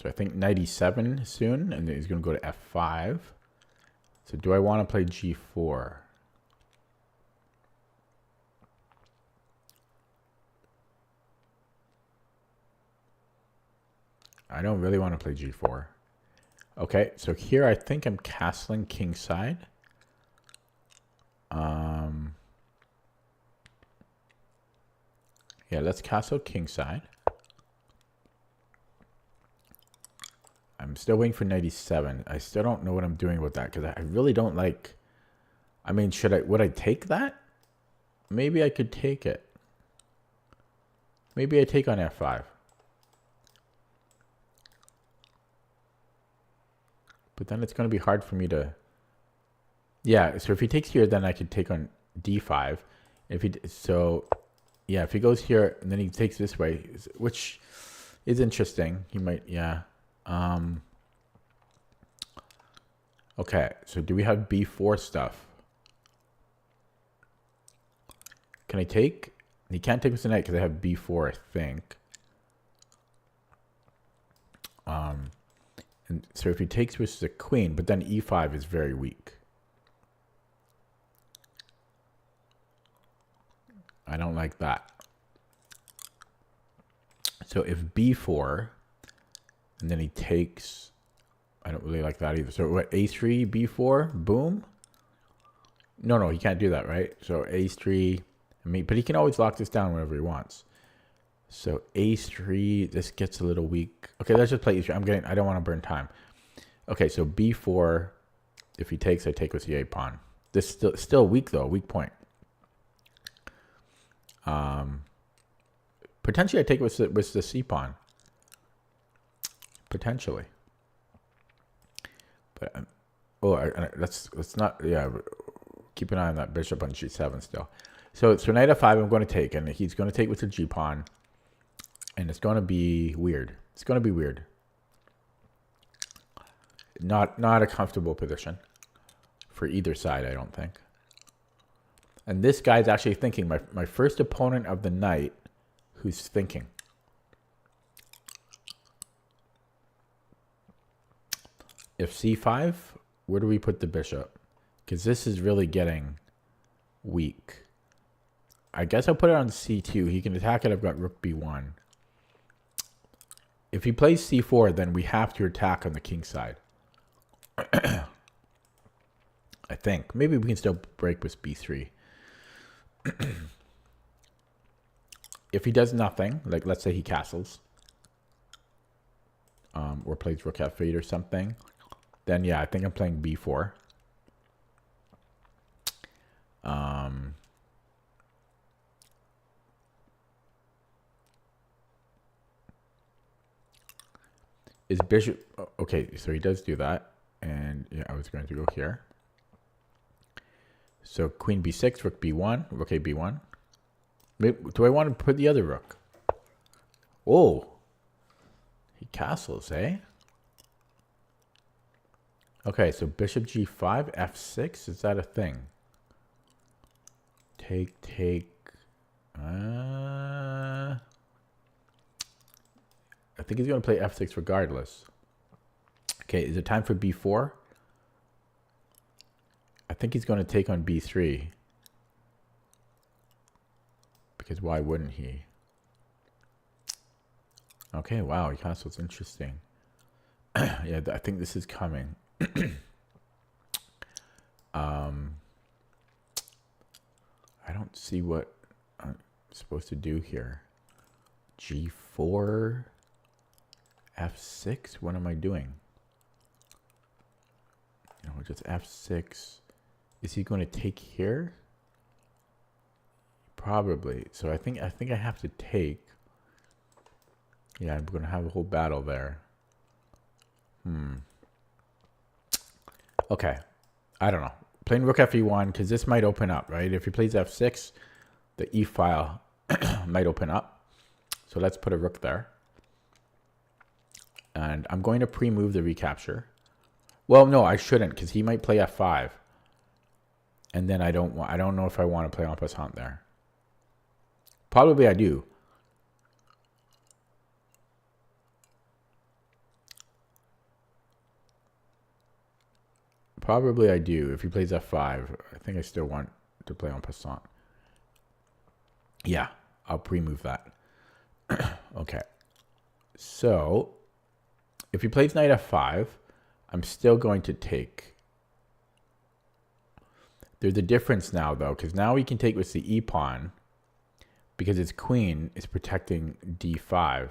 So I think 97 soon, and then he's going to go to f5. So do I want to play g4? I don't really want to play g4. Okay, so here I think I'm castling kingside. Yeah, let's castle kingside. I'm still waiting for 97. I still don't know what I'm doing with that because I really don't like. I mean, would I take that? Maybe I could take it. Maybe I take on f5. But then it's going to be hard for me to. Yeah, so if he takes here, then I could take on d5. If he yeah, if he goes here and then he takes this way, which is interesting. He might, yeah. Okay, so do we have b4 stuff? Can I take? He can't take with the knight because I have b4, I think. And so if he takes with the queen, but then e5 is very weak. I don't like that. So if b4, and then he takes, I don't really like that either. So what, a3, b4, boom? No, he can't do that, right? So a3, I mean, but he can always lock this down whenever he wants. So a3, this gets a little weak. Okay, let's just play e3. I don't want to burn time. Okay, so b4, if he takes, I take with the a pawn. This still weak though, weak point. Potentially I take it with the c pawn. Potentially. But let's not, yeah, keep an eye on that bishop on g7 still. So knight f5 I'm going to take, and he's going to take with the g pawn. And it's going to be weird. It's going to be weird. Not a comfortable position for either side, I don't think. And this guy's actually thinking. My first opponent of the night who's thinking. If c5, where do we put the bishop? Because this is really getting weak. I guess I'll put it on c2. He can attack it. I've got rook b1. If he plays c4, then we have to attack on the king side. I think. Maybe we can still break with b3. If he does nothing, like let's say he castles, or plays rook f8 or something, then yeah, I think I'm playing b4. Is bishop okay? So he does do that, and yeah, I was going to go here. So queen b6, rook b1, rook a b1. Maybe, do I want to put the other rook? Oh, he castles, eh? Okay, so bishop g5, f6. Is that a thing? Take. I think he's going to play f6 regardless. Okay, is it time for b4? I think he's going to take on b3. Because why wouldn't he? Okay, wow, he castles. Interesting. Yeah, I think this is coming. I don't see what I'm supposed to do here. G4, F6. What am I doing? You know, just F6. Is he going to take here? Probably. So I think I have to take. Yeah, I'm going to have a whole battle there. Okay. I don't know. Playing rook fe1 because this might open up, right? If he plays f6, the e file might open up. So let's put a rook there. And I'm going to pre-move the recapture. Well, no, I shouldn't because he might play f5. And then I don't know if I want to play en passant there. Probably I do. Probably I do. If he plays f5, I think I still want to play en passant. Yeah, I'll pre-move that. Okay. So, if he plays knight f5, I'm still going to take. There's a difference now, though, because now he can take with the e-pawn because his queen is protecting d5.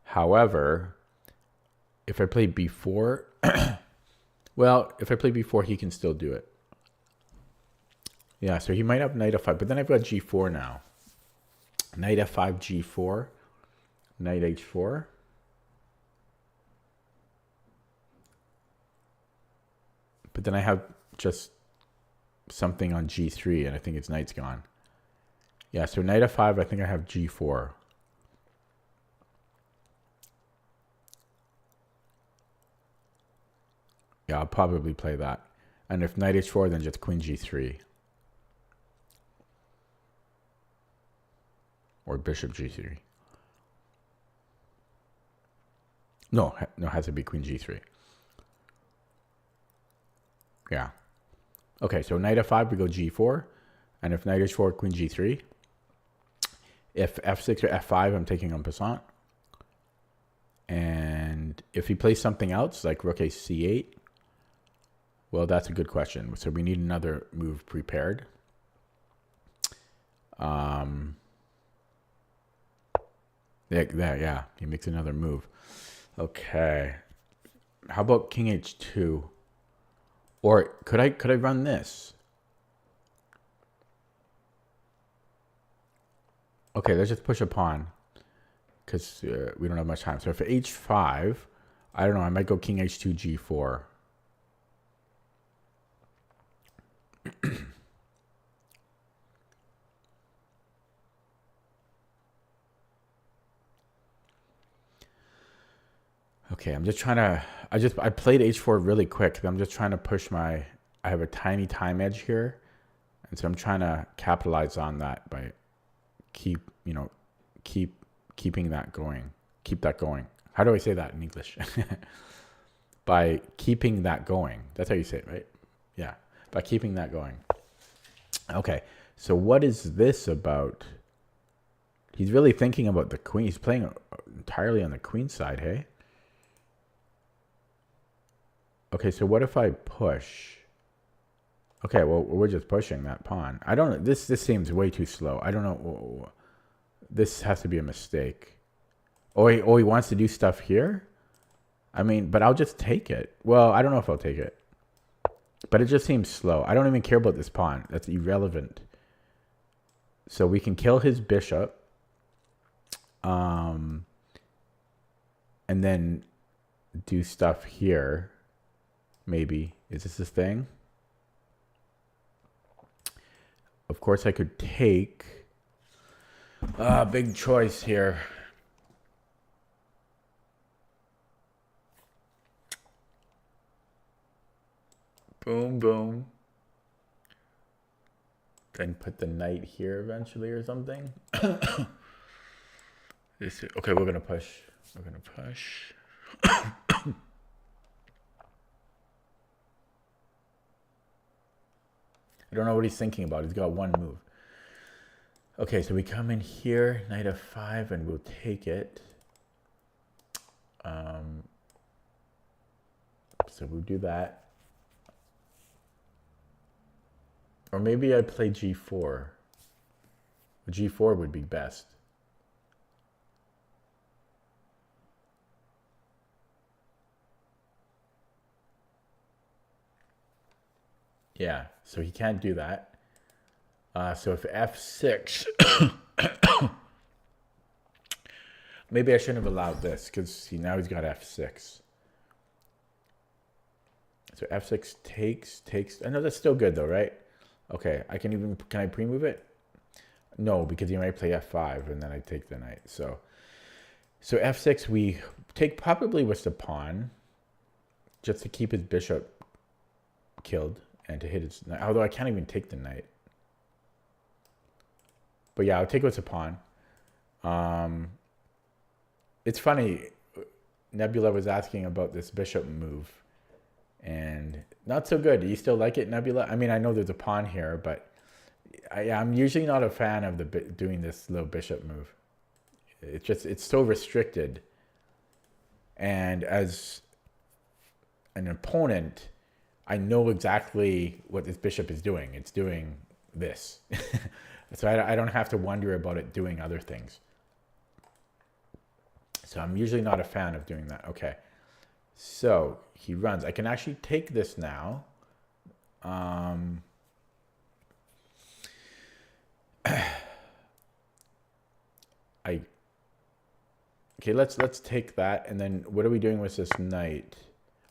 However, if I play b4, well, if I play b4, he can still do it. Yeah, so he might have knight f5, but then I've got g4 now. Knight f5, g4, knight h4. But then I have just something on g3, and I think its knight's gone. Yeah, so knight f5, I think I have g4. Yeah, I'll probably play that. And if knight h4, then just queen g3. Or bishop g3. No, it has to be queen g3. Yeah. Okay, so knight f5, we go g4. And if knight h4, queen g3. If f6 or f5, I'm taking en passant. And if he plays something else, like rook a c8, well, that's a good question. So we need another move prepared. Yeah, he makes another move. Okay. How about king h2? Or could I run this? Okay, let's just push a pawn because we don't have much time. So if h5, I don't know, I might go king h2 g4. Okay, I'm just trying to, I played h4 really quick. I'm just trying to push I have a tiny time edge here. And so I'm trying to capitalize on that by keeping that going. Keep that going. How do I say that in English? By keeping that going. That's how you say it, right? Yeah, by keeping that going. Okay, so what is this about? He's really thinking about the queen. He's playing entirely on the queen side, hey? Okay, so what if I push? Okay, well, we're just pushing that pawn. I don't know. This seems way too slow. I don't know. This has to be a mistake. Oh, he wants to do stuff here? I mean, but I'll just take it. Well, I don't know if I'll take it. But it just seems slow. I don't even care about this pawn. That's irrelevant. So we can kill his bishop. And then do stuff here. Maybe. Is this a thing? Of course, I could take... big choice here. Boom, boom. Then put the knight here eventually or something. Okay, we're going to push. We're going to push. I don't know what he's thinking about. He's got one move. Okay, so we come in here, knight f5, and we'll take it. So we'll do that. Or maybe I play g4. G4 would be best. Yeah, so he can't do that. So if f6, maybe I shouldn't have allowed this because now he's got f6. So f6 takes. I know that's still good though, right? Okay, can I pre-move it? No, because he might play f5 and then I take the knight. So f6 we take probably with the pawn just to keep his bishop killed and to hit his knight. Although I can't even take the knight. But yeah, I'll take with the pawn. It's funny, Nebula was asking about this bishop move. And Not so good. Do you still like it, Nebula? I mean, I know there's a pawn here, but I'm usually not a fan of doing this little bishop move. It's so restricted. And as an opponent, I know exactly what this bishop is doing. It's doing this. So I don't have to wonder about it doing other things. So I'm usually not a fan of doing that. Okay. So he runs. I can actually take this now. Okay, let's take that, and then what are we doing with this knight?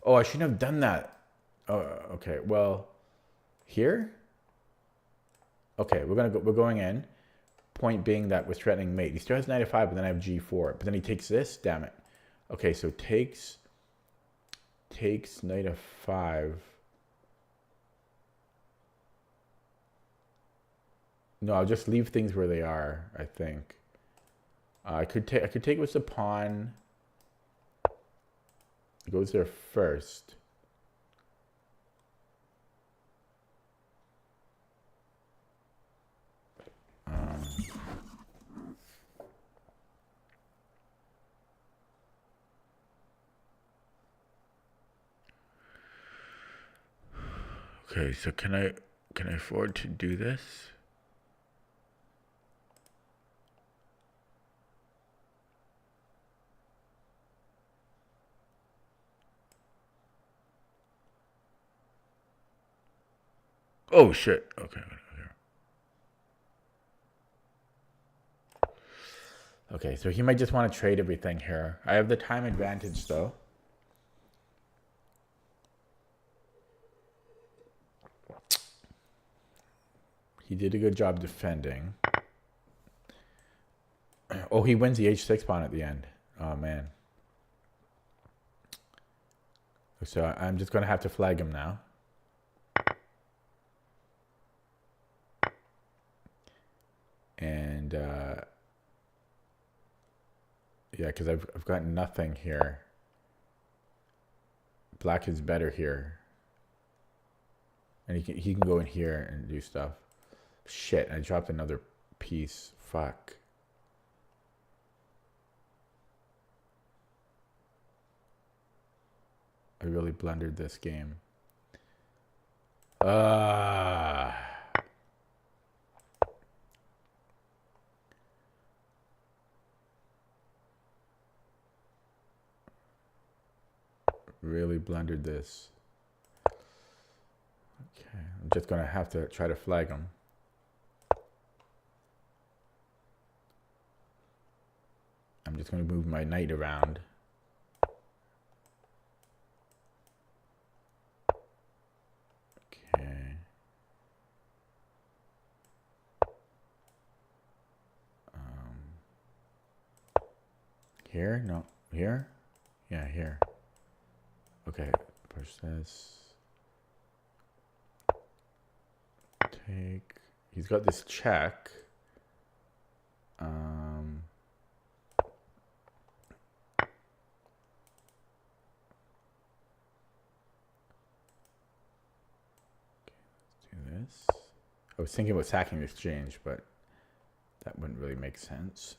Oh, I shouldn't have done that. Oh, okay. Well, here. Okay, we're going in. Point being that we're threatening mate. He still has knight f5, but then I have g4. But then he takes this. Damn it. Okay, so takes knight f5. No, I'll just leave things where they are, I think. I could take with the pawn. It goes there first. Okay, so can I afford to do this? Oh shit. Okay. Okay, so he might just want to trade everything here. I have the time advantage though. He did a good job defending. Oh, he wins the h6 pawn at the end. Oh man. So I'm just going to have to flag him now. And yeah, because I've got nothing here. Black is better here. And he can go in here and do stuff. Shit, I dropped another piece. Fuck. I really blundered this game. Really blundered this. Okay, I'm just gonna have to try to flag him. I'm just gonna move my knight around. Okay. Here? No. Here? Yeah, here. Okay, push this. Take. He's got this check. This. I was thinking about sacking the exchange, but that wouldn't really make sense.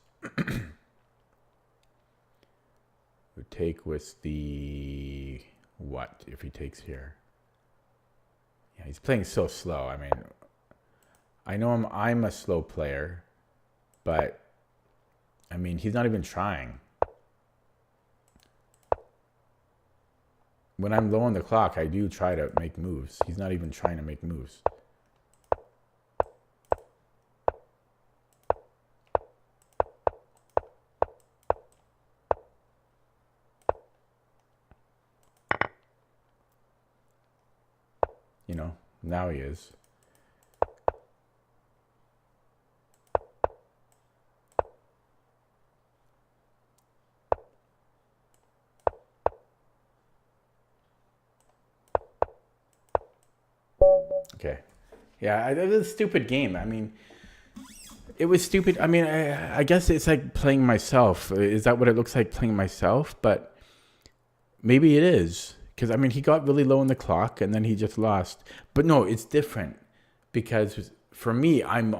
We take with the what if he takes here? Yeah, he's playing so slow. I mean, I know I'm a slow player, but I mean he's not even trying. When I'm low on the clock, I do try to make moves. He's not even trying to make moves. You know, now he is. Okay. Yeah, it was a stupid game. I mean, it was stupid. I mean, I guess it's like playing myself. Is that what it looks like, playing myself? But maybe it is. Because, I mean, he got really low in the clock and then he just lost. But no, it's different. Because for me, I'm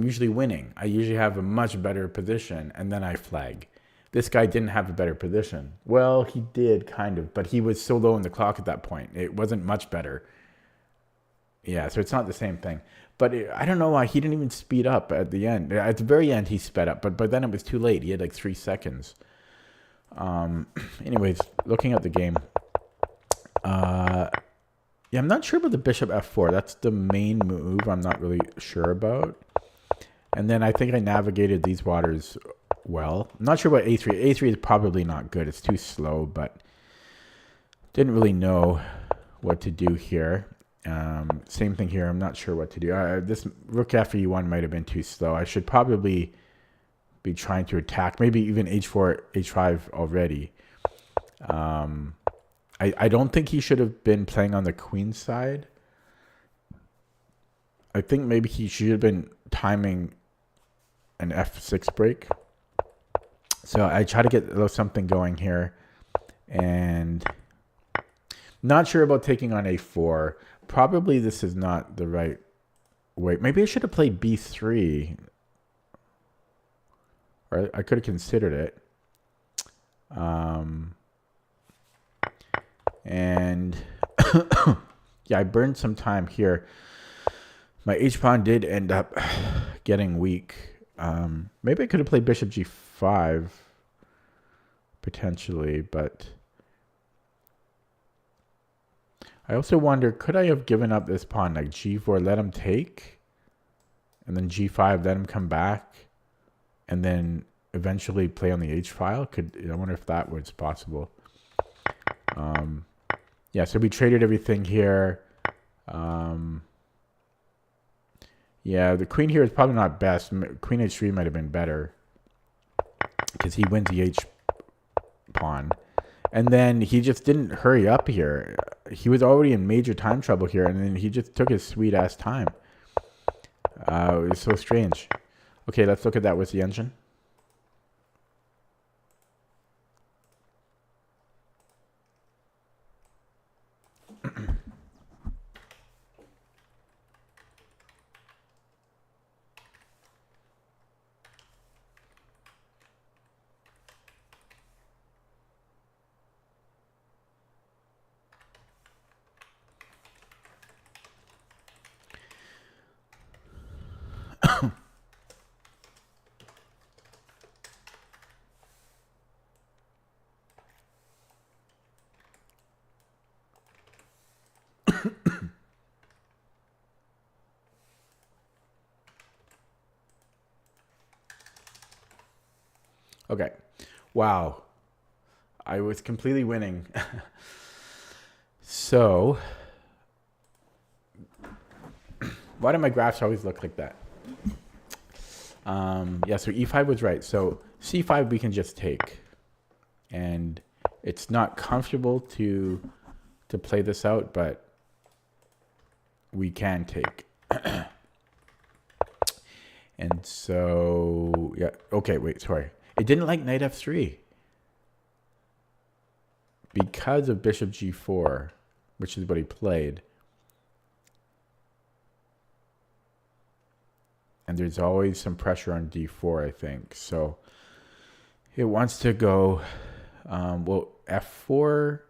usually winning. I usually have a much better position and then I flag. This guy didn't have a better position. Well, he did kind of, but he was so low in the clock at that point. It wasn't much better. Yeah, so it's not the same thing. But I don't know why he didn't even speed up at the end. At the very end, he sped up, but then it was too late. He had like 3 seconds. Anyways, looking at the game. Yeah, I'm not sure about the bishop f4. That's the main move I'm not really sure about. And then I think I navigated these waters well. I'm not sure about a3. a3 is probably not good. It's too slow, but didn't really know what to do here. Same thing here. I'm not sure what to do. This rook after e1 might have been too slow. I should probably be trying to attack. Maybe even h4, h5 already. I don't think he should have been playing on the queen side. I think maybe he should have been timing an f6 break. So I try to get a little something going here. And not sure about taking on a4. Probably this is not the right way. Maybe I should have played b3. Or I could have considered it. And yeah, I burned some time here. My h-pawn did end up getting weak. Maybe I could have played bishop g5 potentially, but I also wonder, could I have given up this pawn, like g4, let him take, and then g5, let him come back, and then eventually play on the h file? I wonder if that was possible. Yeah, so we traded everything here. Yeah, the queen here is probably not best. Queen h3 might have been better because he wins the h pawn. And then he just didn't hurry up here. He was already in major time trouble here, and then he just took his sweet-ass time. It was so strange. Okay, let's look at that with the engine. Okay. Wow. I was completely winning. So, why do my graphs always look like that? Yeah, so e5 was right. So c5 we can just take. And it's not comfortable to play this out, but we can take. And so, yeah. Okay, wait, sorry. It didn't like knight f3 because of bishop g4, which is what he played. And there's always some pressure on d4, I think. So it wants to go, well, f4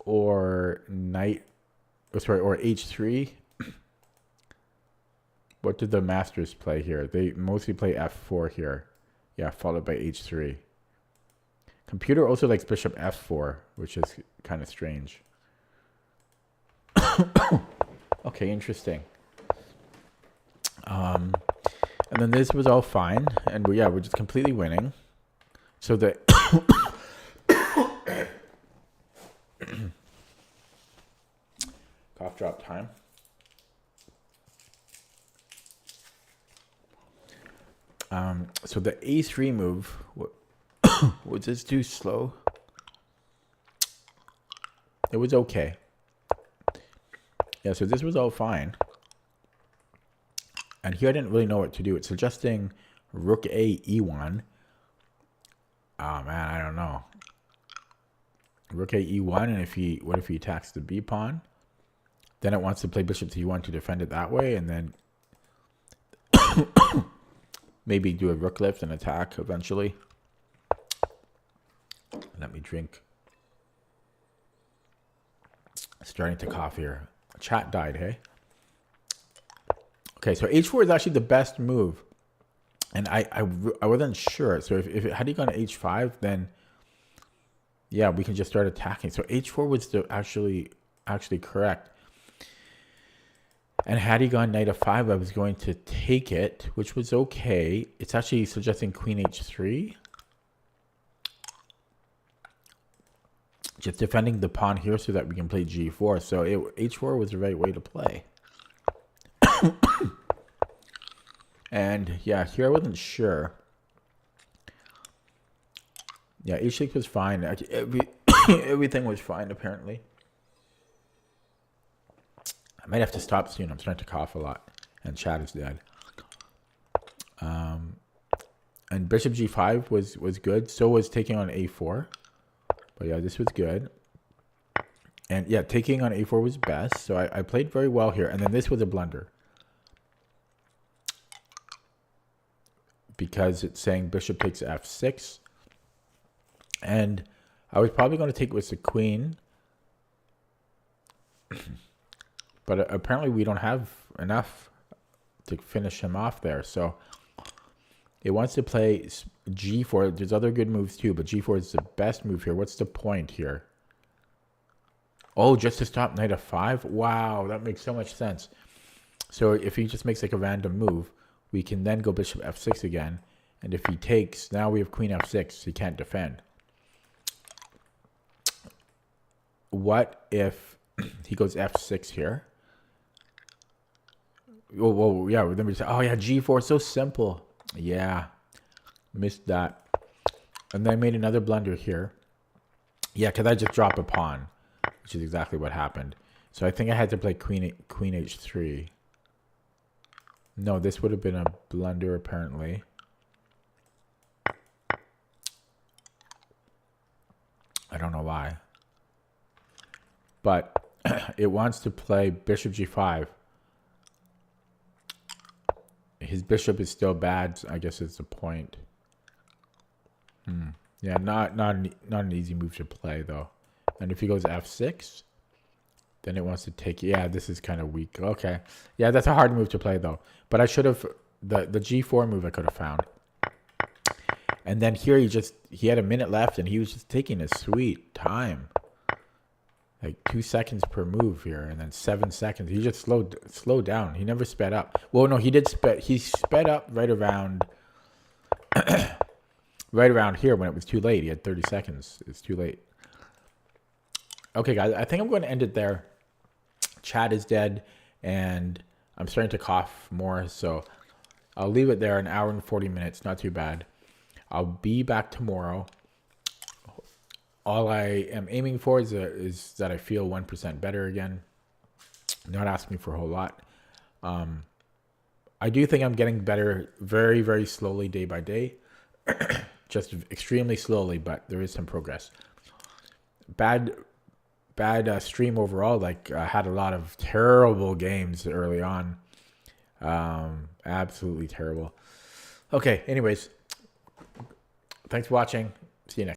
or knight, or h3. What did the masters play here? They mostly play f4 here. Yeah, followed by h3. Computer also likes bishop f4, which is kind of strange. Okay, interesting. And then this was all fine. And we're just completely winning. So the cough drop time. So the a3 move, was this too slow? It was okay. Yeah, so this was all fine. And here I didn't really know what to do. It's suggesting rook a e1. Oh man, I don't know. rook a e1, and what if he attacks the b pawn? Then it wants to play bishop to e1 to defend it that way, and then maybe do a rook lift and attack eventually. Let me drink. Starting to cough here. Chat died, hey? Okay, so h4 is actually the best move. And I wasn't sure. So if had he gone to h5, then yeah, we can just start attacking. So h4 was actually correct. And had he gone knight f5, I was going to take it, which was okay. It's actually suggesting queen h3. Just defending the pawn here so that we can play g4. So h4 was the right way to play. And yeah, here I wasn't sure. Yeah, h6 was fine. Everything was fine, apparently. I might have to stop soon. I'm starting to cough a lot. And chat is dead. And bishop g5 was good. So was taking on a4. But yeah, this was good. And yeah, taking on a4 was best. So I played very well here. And then this was a blunder. Because it's saying bishop takes f6. And I was probably going to take with the queen. But apparently we don't have enough to finish him off there. So it wants to play g4. There's other good moves too, but g4 is the best move here. What's the point here? Oh, just to stop knight f5? Wow, that makes so much sense. So if he just makes like a random move, we can then go bishop f6 again. And if he takes, now we have queen f6. He can't defend. What if he goes f6 here? Oh, yeah. Then we say, oh, yeah, g4. So simple. Yeah. Missed that. And then I made another blunder here. Yeah, because I just dropped a pawn, which is exactly what happened. So I think I had to play queen h3. No, this would have been a blunder, apparently. I don't know why. But it wants to play bishop g5. His bishop is still bad, I guess is the point. Yeah, not an easy move to play, though. And if he goes f6... then it wants to take... Yeah, this is kind of weak. Okay. Yeah, that's a hard move to play, though. But I should have... The g4 move I could have found. And then here he had a minute left, and he was just taking his sweet time. Like 2 seconds per move here, and then 7 seconds. He just slowed down. He never sped up. Well, no, he did he sped up right around... right around here when it was too late. He had 30 seconds. It's too late. Okay, guys, I think I'm going to end it there. Chat is dead, and I'm starting to cough more, so I'll leave it there. An hour and 40 minutes, not too bad. I'll be back tomorrow. All I am aiming for is that I feel 1% better again. Not asking for a whole lot. I do think I'm getting better very, very slowly day by day. Just extremely slowly, but there is some progress. Bad stream overall. Like, I had a lot of terrible games early on. Absolutely terrible. Okay, anyways, thanks for watching. See you next.